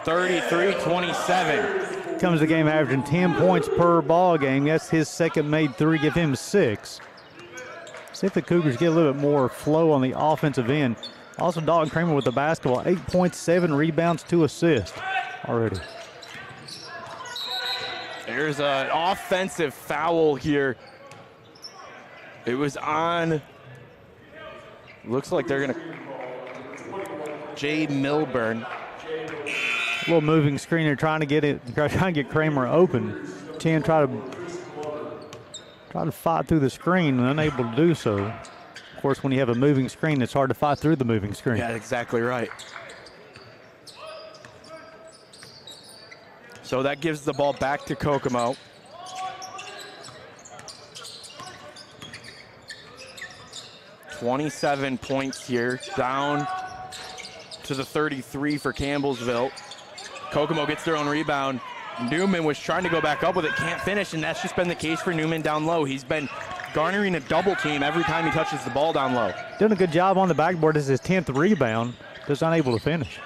33-27. Comes the game averaging 10 points per ball game. That's his second made 3, give him 6. See if the Cougars get a little bit more flow on the offensive end. Also, Dalton Kramer with the basketball, 8 points, 7 rebounds, 2 assists already. There's an offensive foul here. It was on, looks like they're gonna, Jay Milburn. A little moving screen. They're trying to get Kramer open. Chan try to fight through the screen and unable to do so. Of course, when you have a moving screen, it's hard to fight through the moving screen. Yeah, exactly right. So that gives the ball back to Kokomo. .27 points here, down to the 33 for Campbellsville. Kokomo gets their own rebound. Newman was trying to go back up with it, can't finish, and that's just been the case for Newman down low. He's been garnering a double team every time he touches the ball down low. Doing a good job on the backboard. This is his 10th rebound, just unable to finish.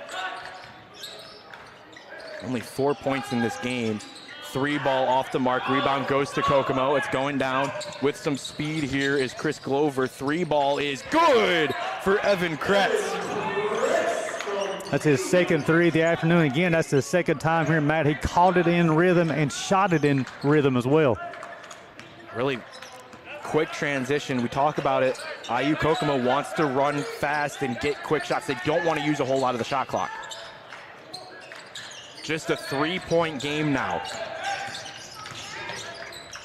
Only 4 points in this game. 3 ball off the mark. Rebound goes to Kokomo. It's going down with some speed here is Chris Glover. 3 ball is good for Evan Kretz. That's his second 3 of the afternoon. Again, that's the second time here, Matt. He caught it in rhythm and shot it in rhythm as well. Really quick transition. We talk about it. IU Kokomo wants to run fast and get quick shots. They don't want to use a whole lot of the shot clock. Just a 3-point game now.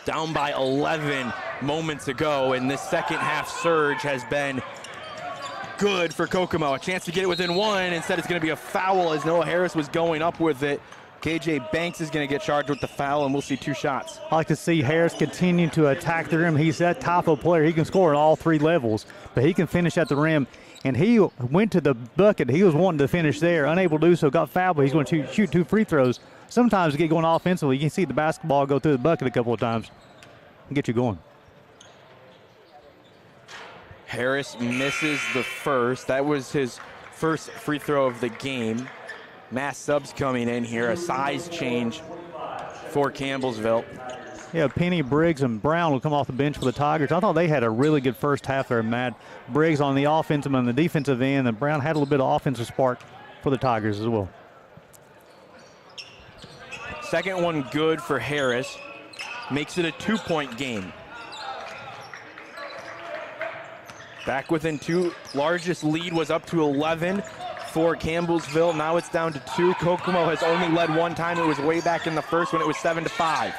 Down by 11 moments ago, and this second half surge has been good for Kokomo. A chance to get it within one. Instead, it's going to be a foul as Noah Harris was going up with it. KJ Banks is going to get charged with the foul, and we'll see 2 shots. I like to see Harris continue to attack the rim. He's that type of player. He can score at all 3 levels, but he can finish at the rim. And he went to the bucket. He was wanting to finish there, unable to do so, got fouled, but he's going to shoot 2 free throws. Sometimes to get going offensively, you can see the basketball go through the bucket a couple of times and get you going. Harris misses the first. That was his first free throw of the game. Mass subs coming in here, a size change for Campbellsville. Yeah, Penny, Briggs, and Brown will come off the bench for the Tigers. I thought they had a really good first half there, Matt. Briggs on the offensive and the defensive end, and Brown had a little bit of offensive spark for the Tigers as well. Second one good for Harris. Makes it a 2-point game. Back within 2. Largest lead was up to 11 for Campbellsville. Now it's down to 2. Kokomo has only led one time. It was way back in the first when it was 7-5.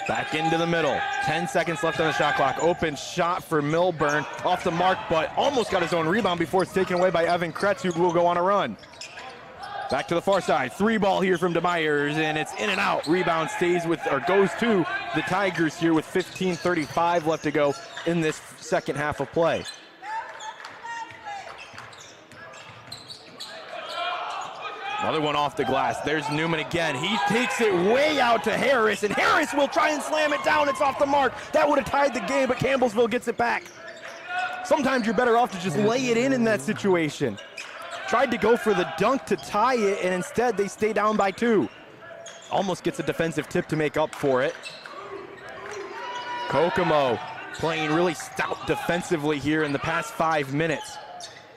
Back into the middle. 10 seconds left on the shot clock. Open shot for Milburn. Off the mark, but almost got his own rebound before it's taken away by Evan Kretz, who will go on a run. Back to the far side. 3-ball here from DeMeyers, and it's in and out. Rebound stays with, or goes to the Tigers here with 15:35 left to go in this second half of play. Another one off the glass. There's Newman again. He takes it way out to Harris, and Harris will try and slam it down. It's off the mark. That would have tied the game, but Campbellsville gets it back. Sometimes you're better off to just lay it in that situation. Tried to go for the dunk to tie it, and instead they stay down by 2. Almost gets a defensive tip to make up for it. Kokomo playing really stout defensively here in the past 5 minutes.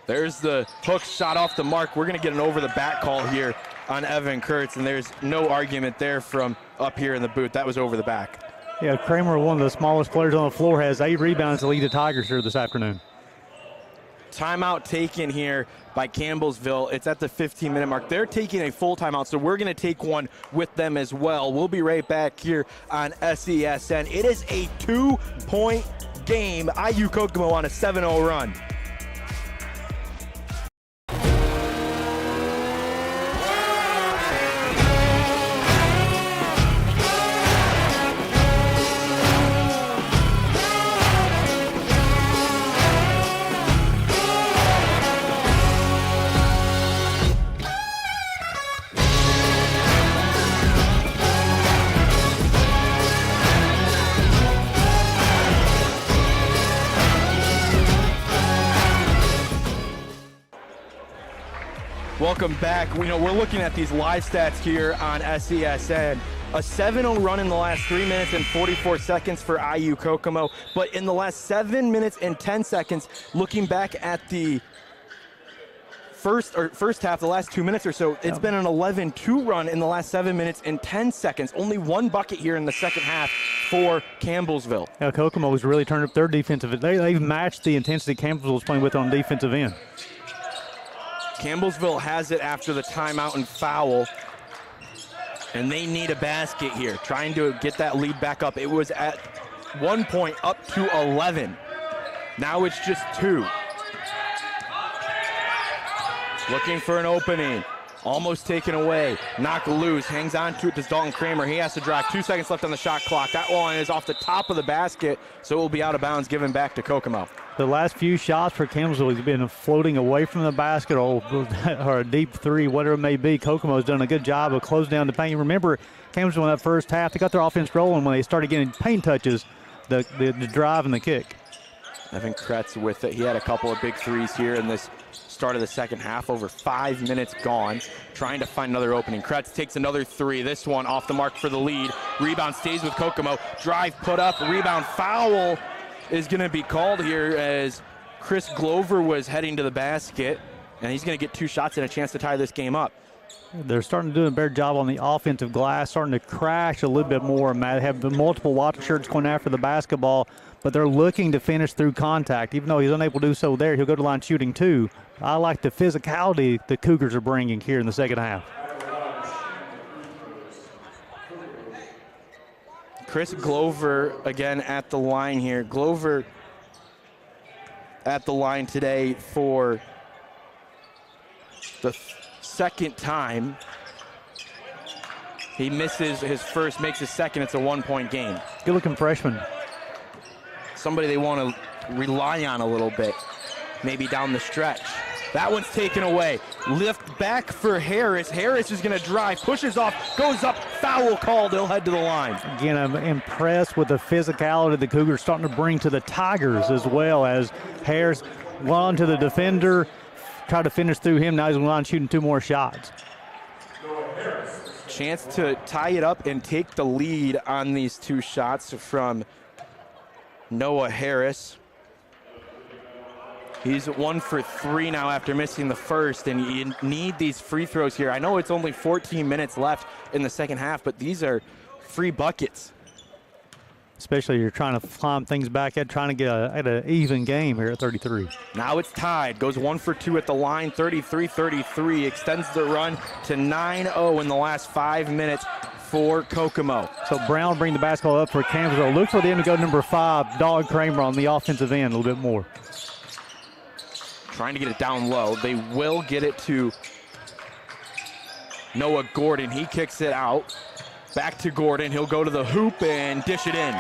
There's the hook shot off the mark. We're going to get an over-the-back call here on Evan Kurtz, and there's no argument there from up here in the booth. That was over the back. Yeah, Kramer, one of the smallest players on the floor, has 8 rebounds to lead the Tigers here this afternoon. Timeout taken here by Campbellsville. It's at the 15-minute mark. They're taking a full timeout, so we're going to take one with them as well. We'll be right back here on SESN. It is a 2-point game. IU Kokomo on a 7-0 run. Welcome back. We're looking at these live stats here on SESN. A 7-0 run in the last 3 minutes and 44 seconds for IU Kokomo. But in the last 7 minutes and 10 seconds, looking back at the first half, the last 2 minutes or so, it's been an 11-2 run in the last 7 minutes and 10 seconds. Only one bucket here in the second half for Campbellsville. Yeah, Kokomo has really turned up their defensive. They've matched the intensity Campbellsville was playing with on the defensive end. Campbellsville has it after the timeout and foul, and they need a basket here, trying to get that lead back up. It was at one point up to 11. Now it's just 2. Looking for an opening. Almost taken away. Knocked loose. Hangs on to it to Dalton Kramer. He has to drive. 2 seconds left on the shot clock. That one is off the top of the basket, so it will be out of bounds, given back to Kokomo. The last few shots for Campbellsville have been floating away from the basket or a deep 3, whatever it may be. Kokomo's done a good job of closing down the paint. Remember, Campbellsville in that first half, they got their offense rolling when they started getting paint touches, the drive and the kick. Evan Kretz with it. He had a couple of big threes here in this start of the second half. Over 5 minutes gone, trying to find another opening. Kretz takes another 3. This one off the mark for the lead. Rebound stays with Kokomo. Drive put up. Rebound foul is going to be called here as Chris Glover was heading to the basket, and he's going to get 2 shots and a chance to tie this game up. They're starting to do a better job on the offensive glass, starting to crash a little bit more, Matt. Have the multiple water shirts going after the basketball, but they're looking to finish through contact. Even though he's unable to do so there, he'll go to the line shooting 2. I like the physicality the Cougars are bringing here in the second half. Chris Glover again at the line here. Glover at the line today for the second time. He misses his first, makes his second. It's a 1-point game. Good looking freshman. Somebody they want to rely on a little bit, maybe down the stretch. That one's taken away. Lift back for Harris. Harris is going to drive, pushes off, goes up, foul called. He'll head to the line. Again, I'm impressed with the physicality the Cougars starting to bring to the Tigers, as well as Harris went to the defender, tried to finish through him. Now he's on shooting 2 more shots. Chance to tie it up and take the lead on these 2 shots from Noah Harris. He's 1 for 3 now after missing the first, and you need these free throws here. I know it's only 14 minutes left in the second half, but these are free buckets. Especially you're trying to climb things back at, trying to get an even game here at 33. Now it's tied. Goes 1 for 2 at the line, 33-33. Extends the run to 9-0 in the last 5 minutes for Kokomo. So Brown bring the basketball up for Campbellsville. Look for them to go number 5, Dog Kramer, on the offensive end a little bit more. Trying to get it down low. They will get it to Noah Gordon. He kicks it out. Back to Gordon. He'll go to the hoop and dish it in.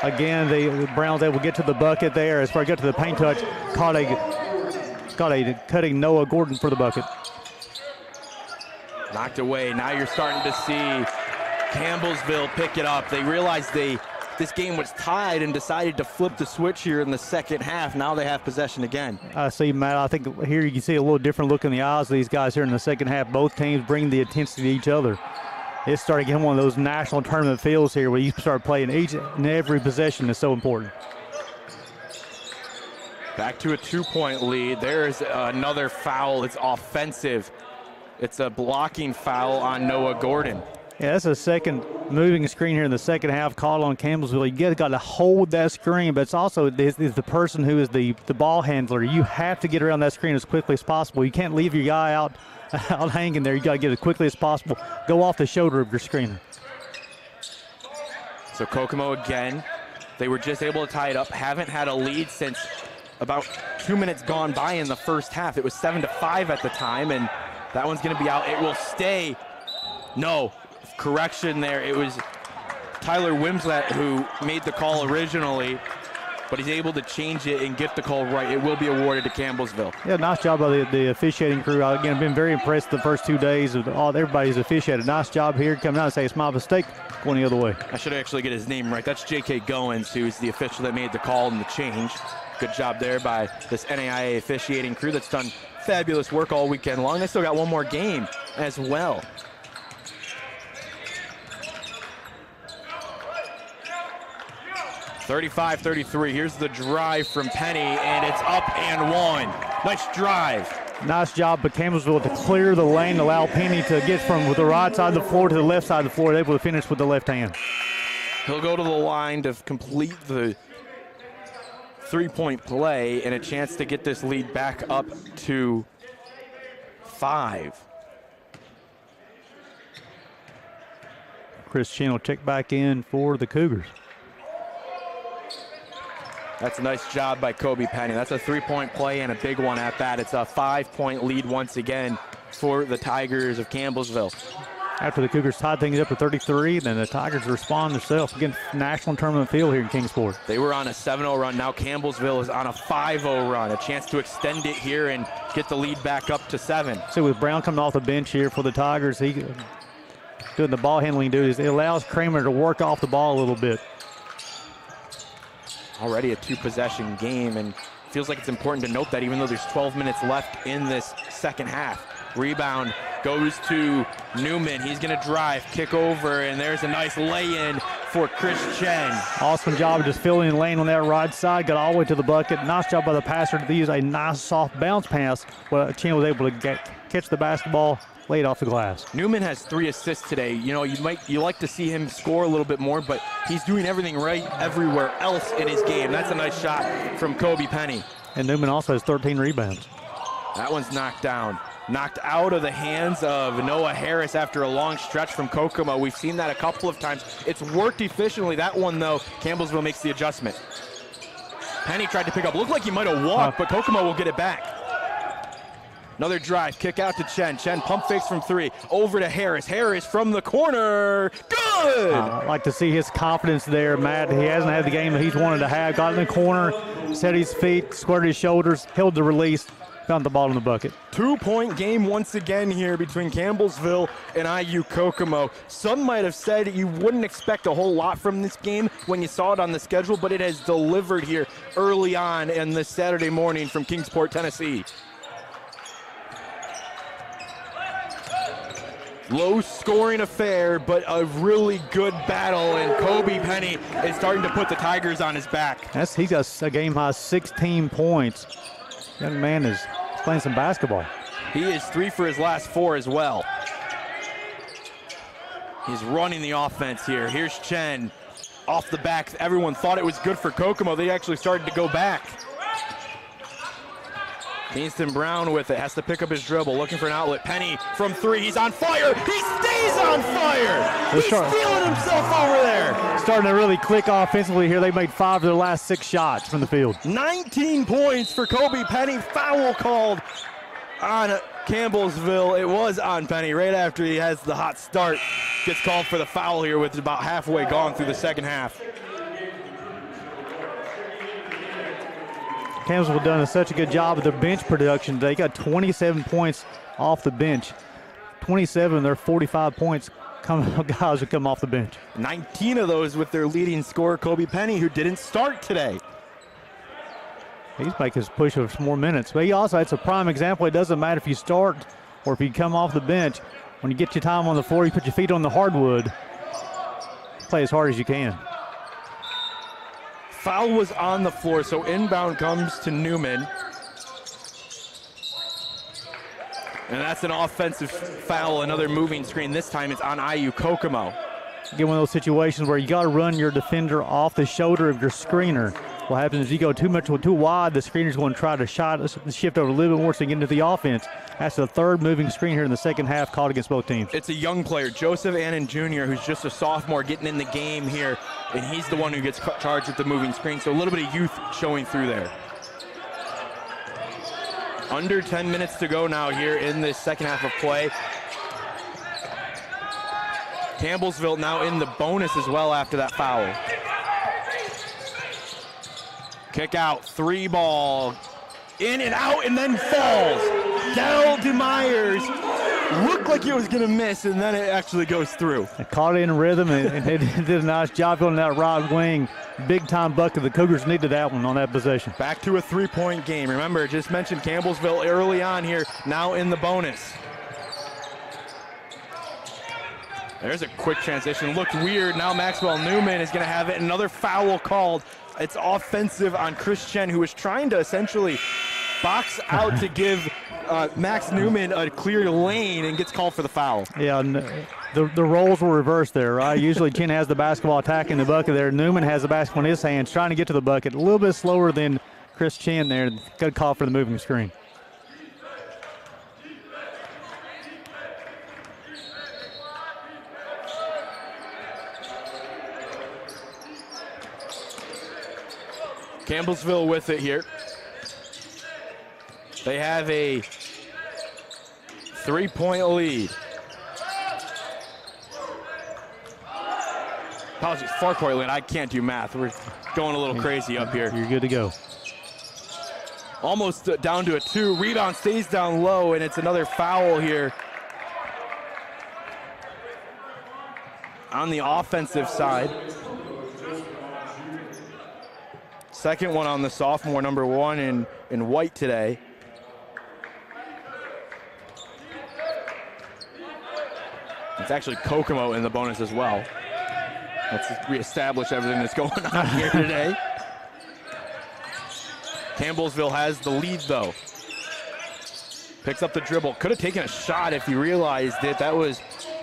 Again, the Browns able to get to the bucket there. As far as get to the paint touch, caught a cutting Noah Gordon for the bucket. Knocked away. Now you're starting to see Campbellsville pick it up. They realized this game was tied and decided to flip the switch here in the second half. Now they have possession again. I see, Matt. I think here you can see a little different look in the eyes of these guys here in the second half. Both teams bring the intensity to each other. It's starting getting one of those national tournament feels here where you start playing each and every possession is so important. Back to a 2-point lead. There's another foul. It's offensive. It's a blocking foul on Noah Gordon. Yeah, that's a second moving screen here in the second half called on Campbellsville. You got to hold that screen, but it's also is the person who is the ball handler. You have to get around that screen as quickly as possible. You can't leave your guy out hanging there. You got to get it as quickly as possible. Go off the shoulder of your screener. So Kokomo again, they were just able to tie it up. Haven't had a lead since about 2 minutes gone by in the first half. It was 7-5 at the time, and that one's going to be out. It will stay. No. Correction there. It was Tyler Wimslet who made the call originally, but he's able to change it and get the call right. It will be awarded to Campbellsville. Yeah, nice job by the officiating crew. Again, I've been very impressed the first 2 days of everybody's officiated. Nice job here coming out and say it's my mistake, going the other way. I should actually get his name right. That's J.K. Goins, who's the official that made the call and the change. Good job there by this NAIA officiating crew that's done fabulous work all weekend long. They still got one more game as well. (35-33). Here's the drive from Penny, and it's up and one. Nice drive. Nice job by Campbellsville to clear the lane, allow Penny to get from the right side of the floor to the left side of the floor, able to finish with the left hand. He'll go to the line to complete the 3-point play and a chance to get this lead back up to 5. Chris Chin will check back in for the Cougars. That's a nice job by Kobe Penny. That's a 3-point play and a big one at that. It's a 5-point lead once again for the Tigers of Campbellsville. After the Cougars tied things up to 33, then the Tigers respond themselves against national tournament field here in Kingsport. They were on a 7-0 run. Now Campbellsville is on a 5-0 run. A chance to extend it here and get the lead back up to 7. So with Brown coming off the bench here for the Tigers, he doing the ball handling duties. It allows Kramer to work off the ball a little bit. Already a 2-possession game, and feels like it's important to note that even though there's 12 minutes left in this second half. Rebound goes to Newman. He's going to drive, kick over, and there's a nice lay-in for Chris Chen. Awesome job just filling in lane on that right side, got all the way to the bucket. Nice job by the passer to use a nice soft bounce pass. Well, Chen was able to catch the basketball laid off the glass. Newman has 3 assists today. You know, you like to see him score a little bit more, but he's doing everything right everywhere else in his game. That's a nice shot from Kobe Penny. And Newman also has 13 rebounds. That one's knocked down. Knocked out of the hands of Noah Harris after a long stretch from Kokomo. We've seen that a couple of times. It's worked efficiently. That one, though, Campbellsville makes the adjustment. Penny tried to pick up. Looked like he might have walked, but Kokomo will get it back. Another drive, kick out to Chen. Chen pump fakes from 3. Over to Harris. Harris from the corner. Good! I like to see his confidence there, Matt. He hasn't had the game that he's wanted to have. Got in the corner, set his feet, squared his shoulders, held the release, found the ball in the bucket. 2-point game once again here between Campbellsville and IU Kokomo. Some might have said you wouldn't expect a whole lot from this game when you saw it on the schedule, but it has delivered here early on in this Saturday morning from Kingsport, Tennessee. Low-scoring affair, but a really good battle, and Kobe Penny is starting to put the Tigers on his back. He got a game-high 16 points. Young man is playing some basketball. He is 3 for his last 4 as well. He's running the offense here. Here's Chen off the back. Everyone thought it was good for Kokomo. They actually started to go back. Kingston Brown with it, has to pick up his dribble, looking for an outlet. Penny from 3, he's on fire. He stays on fire. He's feeling himself over there. Starting to really click offensively here. They made 5 of their last 6 shots from the field. 19 points for Kobe Penny. Foul called on Campbellsville. It was on Penny right after he has the hot start. Gets called for the foul here with about halfway gone through the second half. Campbellsville done such a good job of their bench production. They got 27 points off the bench. 27 of their 45 points guys who come off the bench. 19 of those with their leading scorer, Kobe Penny, who didn't start today. He's making his push for some more minutes. But he also, it's a prime example. It doesn't matter if you start or if you come off the bench. When you get your time on the floor, you put your feet on the hardwood. Play as hard as you can. Foul was on the floor, so inbound comes to Newman. And that's an offensive foul, another moving screen. This time it's on IU Kokomo. Get one of those situations where you got to run your defender off the shoulder of your screener. What happens is you go too wide, the screener's going to try to shift over a little bit more so you get into the offense. That's the 3rd moving screen here in the second half called against both teams. It's a young player, Joseph Annan Jr., who's just a sophomore getting in the game here, and he's the one who gets charged with the moving screen, so a little bit of youth showing through there. Under 10 minutes to go now here in this second half of play. Campbellsville now in the bonus as well after that foul. Kick out, 3 ball, in and out, and then falls. Dell DeMeyers looked like it was going to miss, and then it actually goes through. It caught it in rhythm, and it did a nice job on that right wing. Big-time bucket. The Cougars needed that one on that possession. Back to a 3-point game. Remember, just mentioned Campbellsville early on here, now in the bonus. There's a quick transition. Looked weird. Now Maxwell Newman is going to have it. Another foul called. It's offensive on Chris Chen, who was trying to essentially box out to give Max Newman a clear lane and gets called for the foul. Yeah, the roles were reversed there, right? Usually Chen has the basketball attacking the bucket there. Newman has the basketball in his hands, trying to get to the bucket. A little bit slower than Chris Chen there. Good call for the moving screen. Campbellsville with it here. They have a 3-point lead. Apologies, 4-point lead. I can't do math. We're going a little crazy up here. You're good to go. Almost down to a 2. Rebound stays down low, and it's another foul here on the offensive side. Second one on the sophomore, number 1 in white today. It's actually Kokomo in the bonus as well. Let's reestablish everything that's going on here today. Campbellsville has the lead, though. Picks up the dribble. Could have taken a shot if he realized it. That was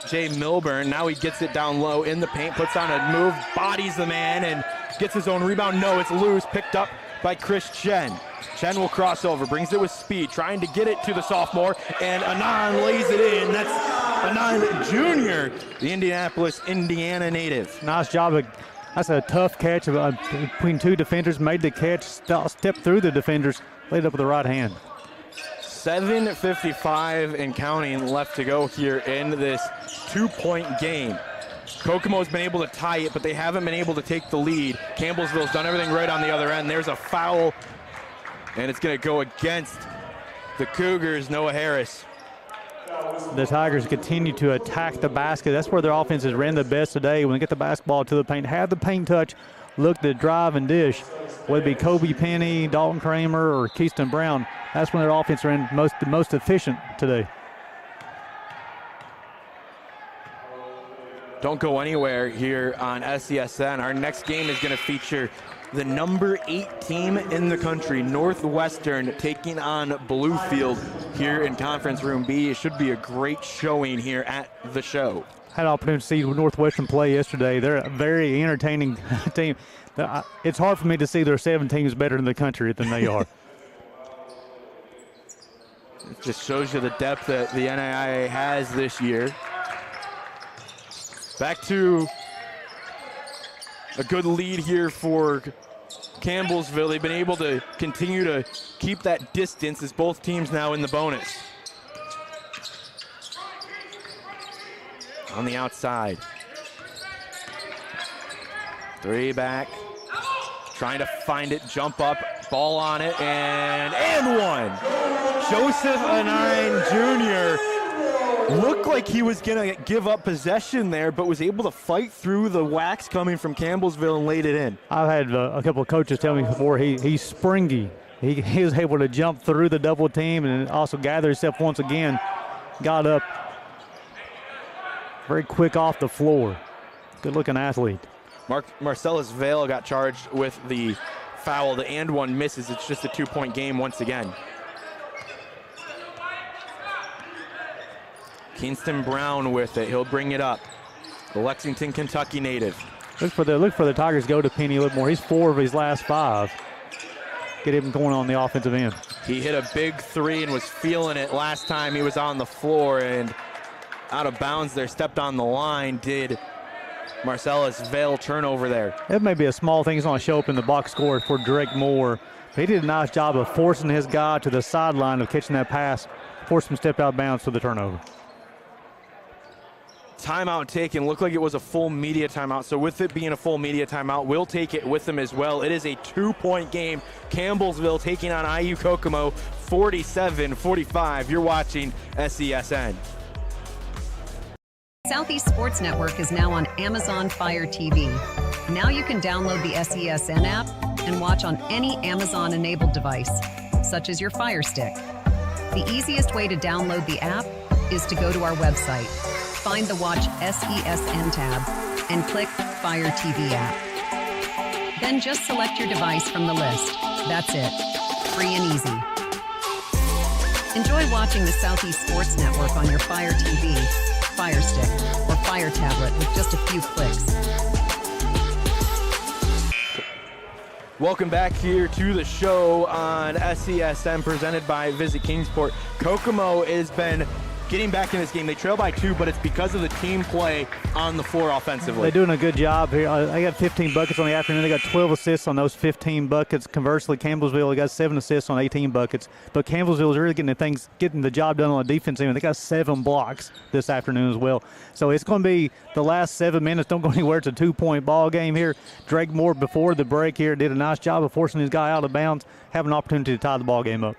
Jay Milburn. Now he gets it down low in the paint, puts on a move, bodies the man, and gets his own rebound. No, it's loose. Picked up by Chris Chen. Chen will cross over, brings it with speed, trying to get it to the sophomore, and Anand lays it in. That's Anand Jr., the Indianapolis, Indiana native. Nice job. That's a tough catch between two defenders. Made the catch, stepped through the defenders, laid up with the right hand. 7:55 and counting left to go here in this 2-point game. Kokomo's been able to tie it, but they haven't been able to take the lead. Campbellsville's done everything right on the other end. There's a foul, and it's going to go against the Cougars. Noah Harris. The Tigers continue to attack the basket. That's where their offense has ran the best today. When they get the basketball to the paint, have the paint touch, look to drive and dish. Whether it be Kobe Penny, Dalton Kramer, or Keyston Brown, that's when their offense ran the most efficient today. Don't go anywhere here on SESN. Our next game is going to feature the number 8 team in the country, Northwestern, taking on Bluefield here in Conference Room B. It should be a great showing here at the show. Had an opportunity to see Northwestern play yesterday. They're a very entertaining team. It's hard for me to see there are 7 teams better in the country than they are. It just shows you the depth that the NAIA has this year. Back to a good lead here for Campbellsville. They've been able to continue to keep that distance as both teams now in the bonus. On the outside. 3 back. Trying to find it, jump up, ball on it, and one. Joseph Anine Jr. looked like he was going to give up possession there, but was able to fight through the wax coming from Campbellsville and laid it in. I've had a couple of coaches tell me before he's springy. He was able to jump through the double team and also gather himself once again. Got up very quick off the floor. Good-looking athlete. Marcellus Vale got charged with the foul. The and one misses. It's just a 2-point game once again. Kingston Brown with it. He'll bring it up. The Lexington, Kentucky native. Look for the Tigers go to Penny a little more. He's 4 of his last 5. Get him going on the offensive end. He hit a big 3 and was feeling it last time he was on the floor, and out of bounds there, stepped on the line, did Marcellus Vale turnover there. That may be a small thing. He's going to show up in the box score for Drake Moore. He did a nice job of forcing his guy to the sideline of catching that pass, forced him to step out of bounds for the turnover. Timeout taken. Looked like it was a full media timeout. So with it being a full media timeout, we'll take it with them as well. It is a 2-point game. Campbellsville taking on IU Kokomo, 47-45. You're watching SESN. Southeast Sports Network is now on Amazon Fire TV. Now you can download the SESN app and watch on any Amazon-enabled device, such as your Fire Stick. The easiest way to download the app is to go to our website, find the Watch SESN tab, and click Fire TV app. Then just select your device from the list. That's it. Free and easy. Enjoy watching the Southeast Sports Network on your Fire TV, Fire Stick, or Fire Tablet with just a few clicks. Welcome back here to the show on SESN presented by Visit Kingsport. Kokomo has been getting back in this game. They trail by 2, but it's because of the team play on the floor offensively. They're doing a good job here. They got 15 buckets on the afternoon. They got 12 assists on those 15 buckets. Conversely, Campbellsville got 7 assists on 18 buckets. But Campbellsville is really getting the job done on the defense end. They got 7 blocks this afternoon as well. So it's going to be the last 7 minutes. Don't go anywhere. It's a 2-point ball game here. Drake Moore before the break here did a nice job of forcing his guy out of bounds, have an opportunity to tie the ball game up.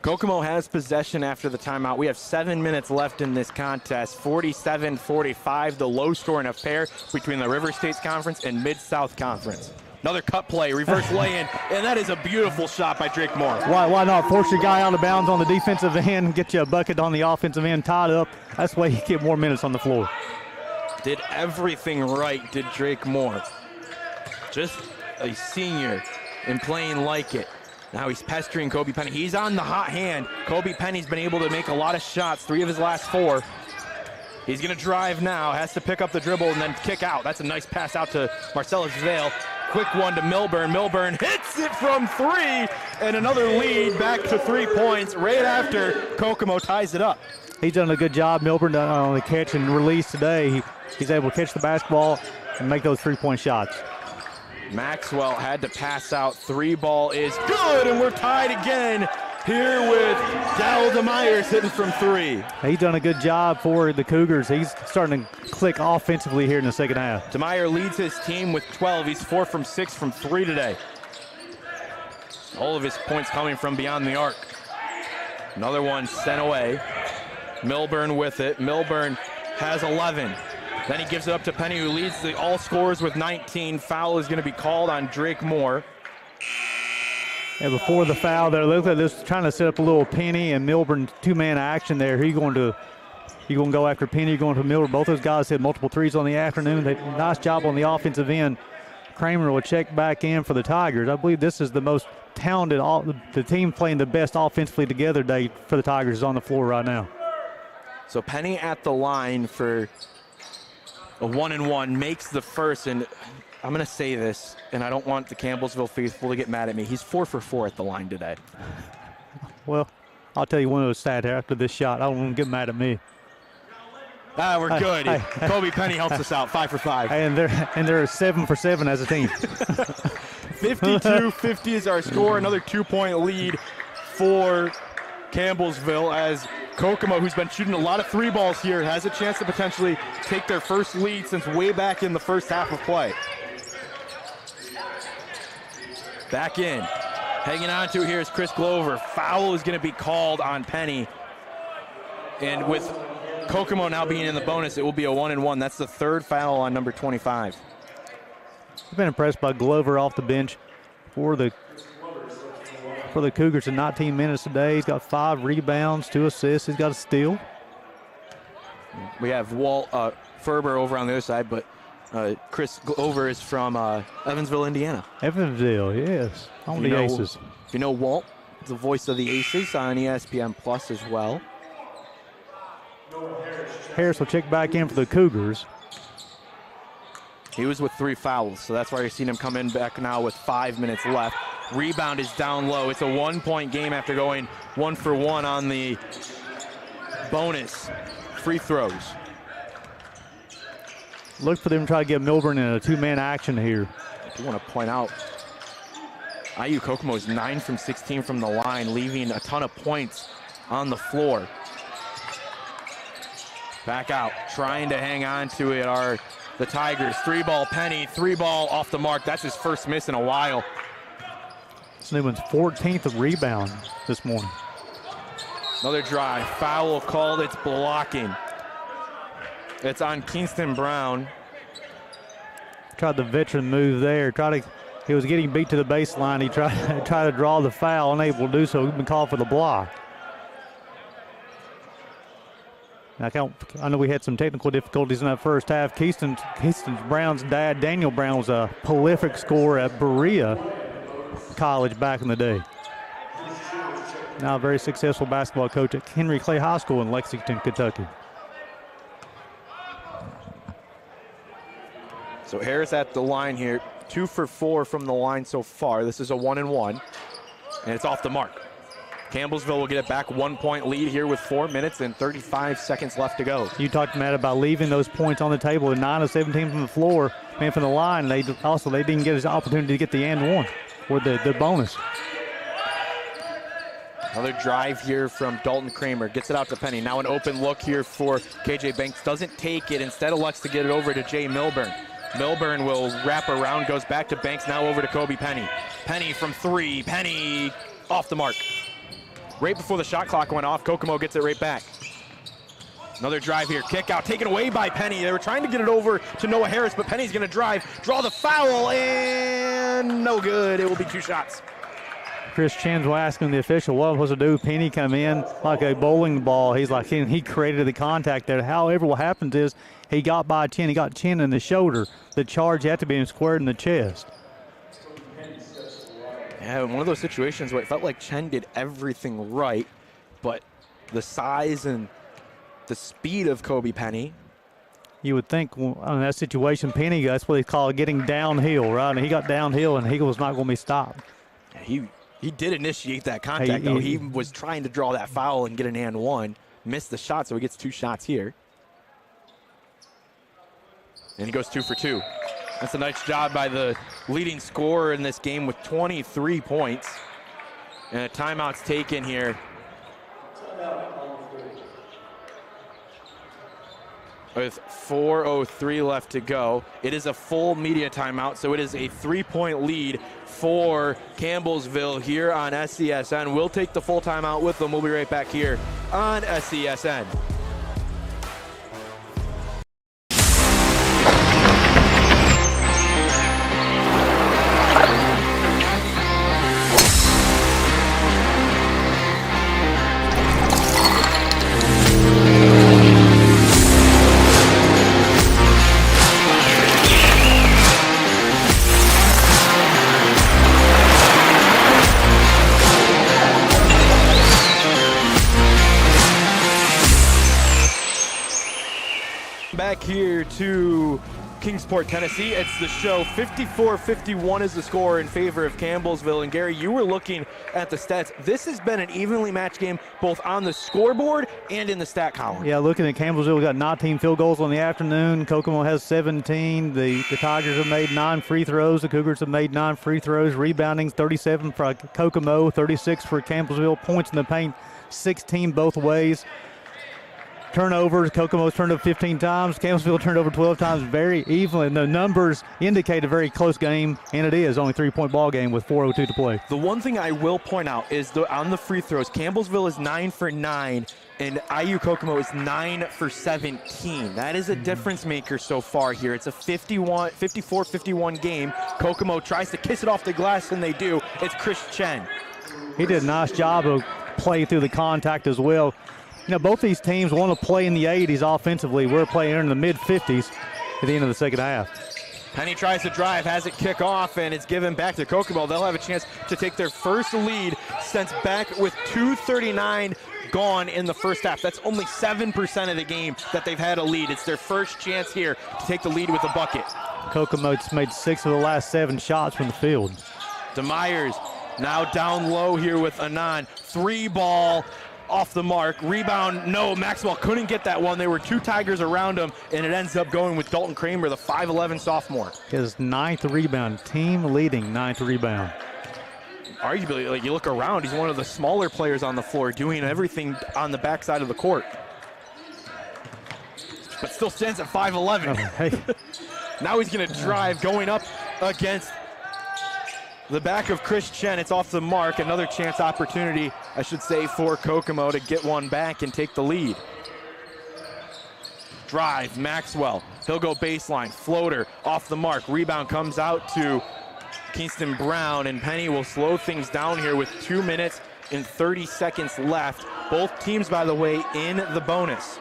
Kokomo has possession after the timeout. We have 7 minutes left in this contest. 47-45, the low scoring affair between the River States Conference and Mid-South Conference. Another cut play, reverse lay-in, and that is a beautiful shot by Drake Moore. Why not force your guy out of bounds on the defensive end, get you a bucket on the offensive end, tied up. That's why you get more minutes on the floor. Did everything right, did Drake Moore. Just a senior and playing like it. Now he's pestering Kobe Penny. He's on the hot hand. Kobe Penny's been able to make a lot of shots, 3 of his last 4. He's going to drive now, has to pick up the dribble and then kick out. That's a nice pass out to Marcellus Vale. Quick one to Milburn. Milburn hits it from 3, and another lead back to 3 points right after Kokomo ties it up. He's done a good job, Milburn, on the catch and release today. He's able to catch the basketball and make those 3-point shots. Maxwell had to pass out. 3 ball is good, and we're tied again here with Dal DeMeyers hitting from 3. He's done a good job for the Cougars. He's starting to click offensively here in the second half. DeMeyer leads his team with 12. He's 4 from 6 from 3 today. All of his points coming from beyond the arc. Another one sent away. Milburn with it. Milburn has 11. Then he gives it up to Penny, who leads the all scorers with 19. Foul is going to be called on Drake Moore. And before the foul there, look at this, trying to set up a little Penny and Milburn 2-man action there. He's going to go after Penny, going to Milburn. Both those guys hit multiple threes on the afternoon. They nice job on the offensive end. Kramer will check back in for the Tigers. I believe this is the most talented, the team playing the best offensively together day for the Tigers is on the floor right now. So Penny at the line for a 1-and-1, makes the first, and I'm going to say this, and I don't want the Campbellsville faithful to get mad at me. He's 4 for 4 at the line today. Well, I'll tell you one of those stats after this shot. I don't want to get mad at me. We're good. Kobe Penny helps us out, 5 for 5. And they're 7 for 7 as a team. 52-50 is our score. Another 2-point lead for Campbellsville as Kokomo, who's been shooting a lot of 3 balls here, has a chance to potentially take their first lead since way back in the first half of play. Back in. Hanging on to it here is Chris Glover. Foul is going to be called on Penny. And with Kokomo now being in the bonus, it will be a 1-and-1. That's the 3rd foul on number 25. I've been impressed by Glover off the bench for the Cougars in 19 minutes today. He's got 5 rebounds, 2 assists. He's got a steal. We have Walt Ferber over on the other side, but Chris Glover is from Evansville, Indiana. Evansville, yes. On the Aces. If you know Walt, the voice of the Aces on ESPN Plus as well. Harris will check back in for the Cougars. He was with 3 fouls, so that's why you're seeing him come in back now with 5 minutes left. Rebound is down low. It's a 1-point game after going 1 for 1 on the bonus free throws. Look for them to try to get Milburn in a 2-man action here. I do want to point out, IU Kokomo is 9 from 16 from the line, leaving a ton of points on the floor. Back out, trying to hang on to it are the Tigers. 3-ball Penny, 3-ball off the mark. That's his first miss in a while. It's Newman's 14th rebound this morning. Another drive, foul called, it's blocking. It's on Kingston Brown. Tried the veteran move there. He was getting beat to the baseline. He tried to draw the foul, unable to do so. He's been called for the block. I know we had some technical difficulties in that first half. Kingston Brown's dad, Daniel Brown, was a prolific scorer at Berea College back in the day. Now a very successful basketball coach at Henry Clay High School in Lexington, Kentucky. So Harris at the line here, 2 for 4 from the line so far. This is a 1-and-1, and it's off the mark. Campbellsville will get it back, 1-point lead here with 4 minutes and 35 seconds left to go. You talked, Matt, about leaving those points on the table. 9 of 17 from the floor, from the line. They didn't get an opportunity to get the and one or the bonus. Another drive here from Dalton Kramer. Gets it out to Penny. Now an open look here for KJ Banks. Doesn't take it. Instead elects to get it over to Jay Milburn. Milburn will wrap around, goes back to Banks. Now over to Kobe Penny. Penny from 3. Penny off the mark. Right before the shot clock went off, Kokomo gets it right back. Another drive here, kick out, taken away by Penny. They were trying to get it over to Noah Harris, but Penny's gonna drive, draw the foul, and no good. It will be 2 shots. Chris Chen's asking the official what was to do. Penny come in like a bowling ball. He's like, he created the contact there. However, what happens is he got by Chen. He got Chen in the shoulder. The charge had to be squared in the chest. Yeah, one of those situations where it felt like Chen did everything right, but the size and the speed of Kobe Penny. You would think in that situation, Penny, that's what they call it, getting downhill, right? And he got downhill, and he was not going to be stopped. He did initiate that contact, though. He was trying to draw that foul and get an and one. Missed the shot, so he gets 2 shots here. And he goes 2 for 2. That's a nice job by the leading scorer in this game with 23 points. And a timeout's taken here. With 4:03 left to go. It is a full media timeout, so it is a 3-point lead for Campbellsville here on SCSN. We'll take the full timeout with them. We'll be right back here on SCSN. Back here to Kingsport, Tennessee. It's the show. 54-51 is the score in favor of Campbellsville. And Gary, you were looking at the stats. This has been an evenly matched game both on the scoreboard and in the stat column. Yeah, looking at Campbellsville, we got 19 field goals on the afternoon. Kokomo has 17. The Tigers have made 9 free throws. The Cougars have made 9 free throws. Rebounding 37 for Kokomo, 36 for Campbellsville. Points in the paint, 16 both ways. Turnovers, Kokomo's turned over 15 times. Campbellsville turned over 12 times, very evenly. And the numbers indicate a very close game, and it is only a 3-point ball game with 4:02 to play. The one thing I will point out is on the free throws, Campbellsville is 9 for 9, and IU Kokomo is 9 for 17. That is a difference maker so far here. It's a 54-51 game. Kokomo tries to kiss it off the glass, and they do. It's Chris Chen. He did a nice job of playing through the contact as well. You know, both these teams want to play in the 80s offensively. We're playing in the mid-50s at the end of the second half. Penny tries to drive, has it kick off, and it's given back to Kokomo. They'll have a chance to take their first lead since back with 2:39 gone in the first half. That's only 7% of the game that they've had a lead. It's their first chance here to take the lead with a bucket. Kokomo's made 6 of the last 7 shots from the field. DeMeyers now down low here with Anand. 3-ball. Off the mark, rebound, no, Maxwell couldn't get that one. There were 2 Tigers around him, and it ends up going with Dalton Kramer, the 5'11 sophomore. His 9th rebound, team leading 9th rebound. Arguably, like, you look around, he's one of the smaller players on the floor, doing everything on the backside of the court. But still stands at 5'11. Oh, hey. Now he's gonna drive, going up against the back of Chris Chen. It's off the mark. Another chance opportunity, I should say, for Kokomo to get one back and take the lead. Drive, Maxwell. He'll go baseline. Floater off the mark. Rebound comes out to Kingston Brown, and Penny will slow things down here with 2 minutes and 30 seconds left. Both teams, by the way, in the bonus.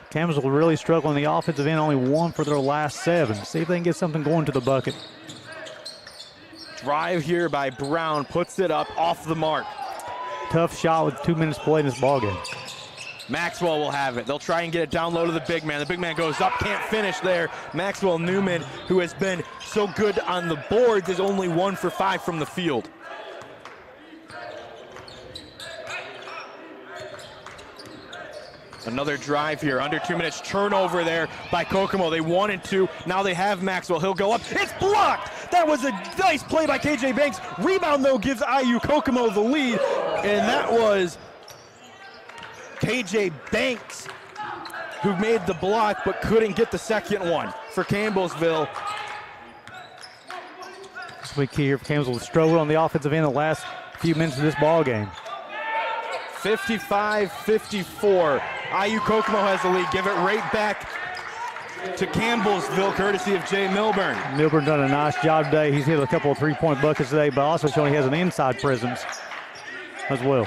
Campbellsville really struggling the offensive end, only 1 for their last 7. See if they can get something going to the bucket. Drive here by Brown, puts it up off the mark. Tough shot with 2 minutes played in this ballgame. Maxwell will have it. They'll try and get it down low to the big man. The big man goes up, can't finish there. Maxwell Newman, who has been so good on the boards, is only 1 for 5 from the field. Another drive here, under 2 minutes. Turnover there by Kokomo. They wanted to, now they have Maxwell. He'll go up, it's blocked! That was a nice play by KJ Banks. Rebound, though, gives IU Kokomo the lead, and that was KJ Banks who made the block but couldn't get the second one for Campbellsville. This week here, Campbellsville struggled on the offensive end the last few minutes of this ball game. 55-54. IU Kokomo has the lead. Give it right back to Campbellsville, courtesy of Jay Milburn. Milburn done a nice job today. He's hit a couple of 3-point buckets today, but also showing he has an inside presence as well.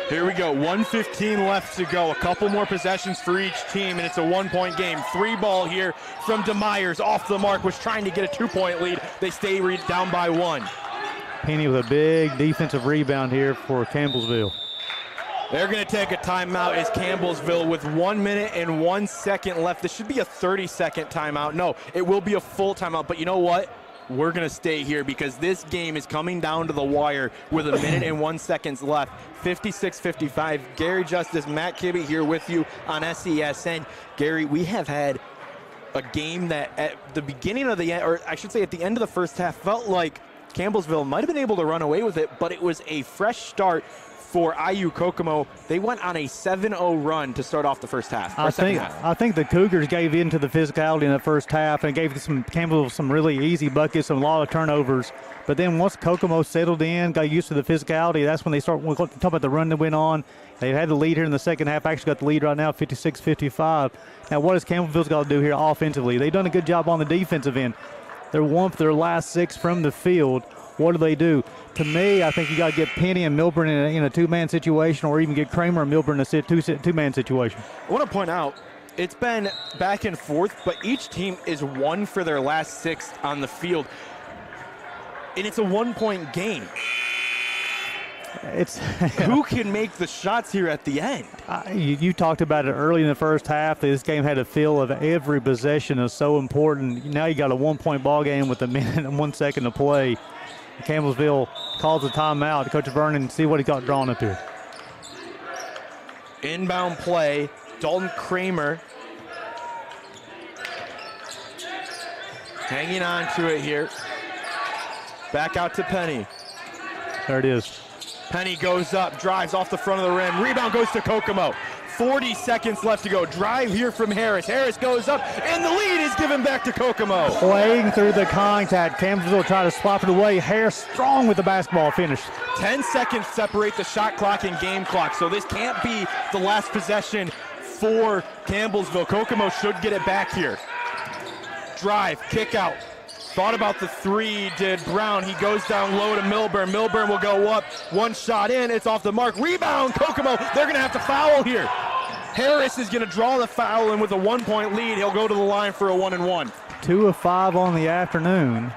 Here we go, 1:15 left to go. A couple more possessions for each team, and it's a 1-point game. 3-ball here from DeMeyers, off the mark, was trying to get a 2-point lead. They stay down by 1. Penny with a big defensive rebound here for Campbellsville. They're going to take a timeout as Campbellsville with 1 minute and 1 second left. This should be a 30-second timeout. No, it will be a full timeout, but you know what? We're going to stay here because this game is coming down to the wire with a minute and 1 second left. 56-55. Gary Justice, Matt Kibbe here with you on SESN. Gary, we have had a game that at the beginning of the end, or I should say at the end of the first half, felt like Campbellsville might have been able to run away with it, but it was a fresh start for IU Kokomo. They went on a 7-0 run to start off the first half. I think the Cougars gave in to the physicality in the first half and gave Campbellsville some really easy buckets, a lot of turnovers. But then once Kokomo settled in, got used to the physicality, that's when they start. We'll talk about the run that went on. They had the lead here in the second half. Actually got the lead right now, 56-55. Now what has Campbellsville's got to do here offensively? They've done a good job on the defensive end. They're one for their last 6 from the field. What do? To me, I think you got to get Penny and Milburn in a two-man situation, or even get Kramer and Milburn in a two-man situation. I want to point out, it's been back and forth, but each team is 1 for their last 6 on the field. And it's a 1-point game. It's who can make the shots here at the end? You talked about it early in the first half. This game had a feel of every possession is so important. Now you got a 1-point ball game with a minute and 1 second to play. Campbellsville calls a timeout. Coach Vernon, see what he got drawn up here. Inbound play, Dalton Kramer hanging on to it here. Back out to Penny. There it is. Penny goes up, drives off the front of the rim. Rebound goes to Kokomo. 40 seconds left to go. Drive here from Harris. Harris goes up, and the lead is given back to Kokomo. Playing through the contact. Campbellsville try to swap it away. Harris strong with the basketball finish. 10 seconds separate the shot clock and game clock, so this can't be the last possession for Campbellsville. Kokomo should get it back here. Drive, kick out. Thought about the 3, did Brown. He goes down low to Milburn. Milburn will go up. 1 shot in, it's off the mark. Rebound, Kokomo. They're going to have to foul here. Harris is going to draw the foul, and with a 1-point lead, he'll go to the line for a 1-and-1. 2 of 5 on the afternoon.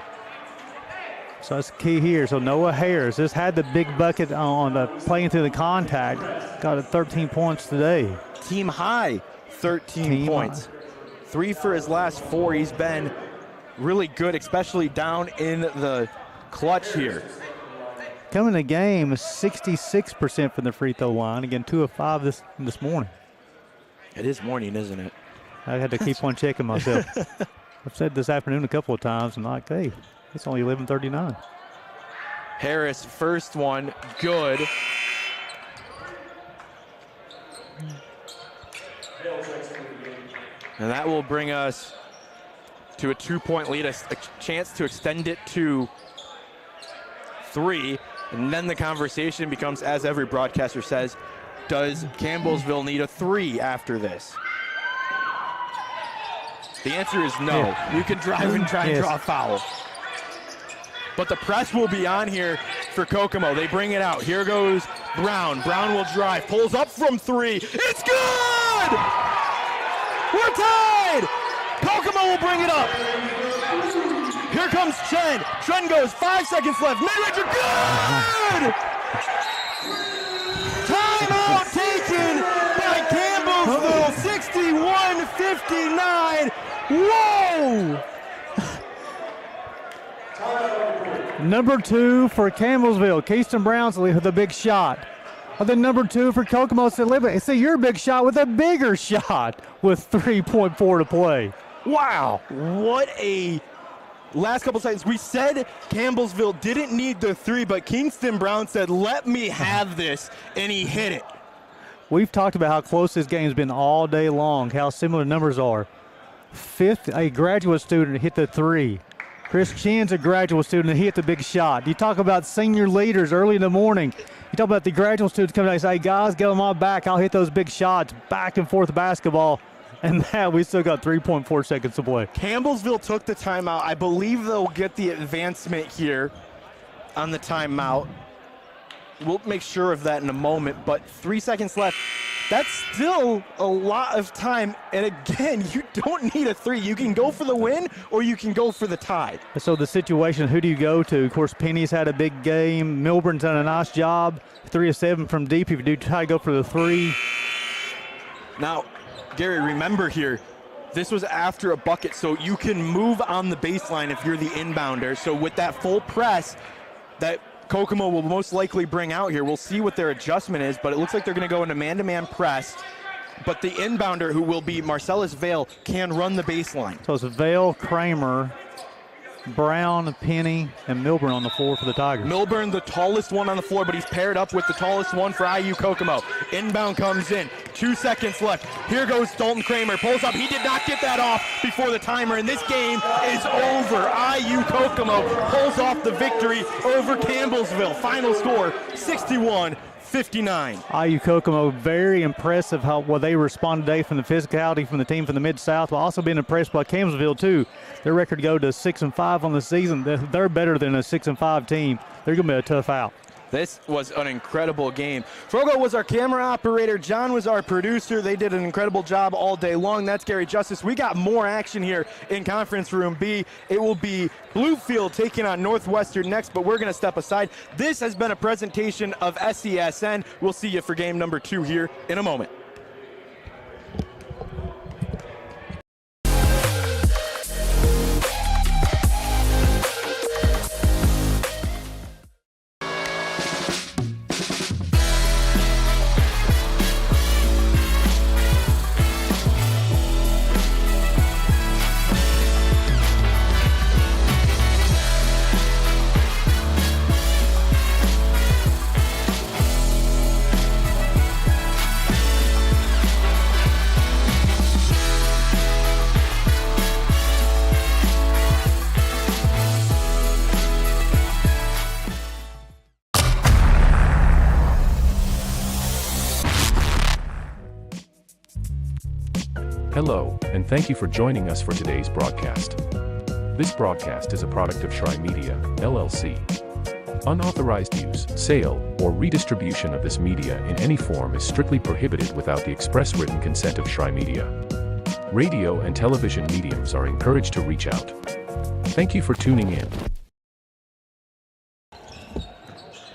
So that's key here. So Noah Harris just had the big bucket on the playing through the contact. Got 13 points today. Team high, 13 points. 3 for his last 4. He's been really good, especially down in the clutch here. Coming to game, 66% from the free throw line. Again, 2 of 5 this morning. It is morning, isn't it? I had to keep on checking myself. I've said this afternoon a couple of times, and like, hey, it's only 11:39. Harris, first one, good. And that will bring us to a 2-point lead, a chance to extend it to 3. And then the conversation becomes, as every broadcaster says, does Campbellsville need a 3 after this? The answer is no. Yeah. You can drive and try and draw a foul. But the press will be on here for Kokomo. They bring it out. Here goes Brown. Brown will drive, pulls up from 3. It's good! We're tied! Kokomo will bring it up. Here comes Chen. Chen goes, 5 seconds left. Mid-ranger, good! Timeout taken by Campbellsville, 61-59. Whoa! Number 2 for Campbellsville, Keyston Brownsley with a big shot. And then number 2 for Kokomo, it's your big shot with a bigger shot with 3.4 to play. Wow, what a last couple seconds. We said Campbellsville didn't need the 3, but Kingston Brown said, let me have this, and he hit it. We've talked about how close this game's been all day long, how similar numbers are. 5th, a graduate student hit the 3. Chris Chen's a graduate student, and he hit the big shot. You talk about senior leaders early in the morning. You talk about the graduate students coming out and say, hey, guys, get them on back. I'll hit those big shots, back and forth basketball. And now we still got 3.4 seconds to play. Campbellsville took the timeout. I believe they'll get the advancement here on the timeout. We'll make sure of that in a moment, but 3 seconds left. That's still a lot of time. And again, you don't need a 3. You can go for the win or you can go for the tie. So the situation, who do you go to? Of course, Penny's had a big game. Milburn's done a nice job. 3 of 7 from deep. If you do try to go for the 3. Now, Gary, remember here, this was after a bucket, so you can move on the baseline if you're the inbounder. So with that full press that Kokomo will most likely bring out here, we'll see what their adjustment is, but it looks like they're going to go into man-to-man press. But the inbounder, who will be Marcellus Vale, can run the baseline. So it's Vale, Kramer, Brown, Penny, and Milburn on the floor for the Tigers. Milburn, the tallest one on the floor, but he's paired up with the tallest one for IU Kokomo. Inbound comes in. 2 seconds left. Here goes Dalton Kramer. Pulls up. He did not get that off before the timer, and this game is over. IU Kokomo pulls off the victory over Campbellsville. Final score, 61-59. IU Kokomo, very impressive how well they responded today from the physicality from the team from the Mid-South, but also being impressed by Campbellsville too. Their record go to 6-5 on the season. They're better than a 6-5 team. They're going to be a tough out. This was an incredible game. Frogo was our camera operator. John was our producer. They did an incredible job all day long. That's Gary Justice. We got more action here in Conference Room B. It will be Bluefield taking on Northwestern next, but we're going to step aside. This has been a presentation of SESN. We'll see you for game number 2 here in a moment. Hello, and thank you for joining us for today's broadcast. This broadcast is a product of Shry Media, LLC. Unauthorized use, sale, or redistribution of this media in any form is strictly prohibited without the express written consent of Shry Media. Radio and television mediums are encouraged to reach out. Thank you for tuning in.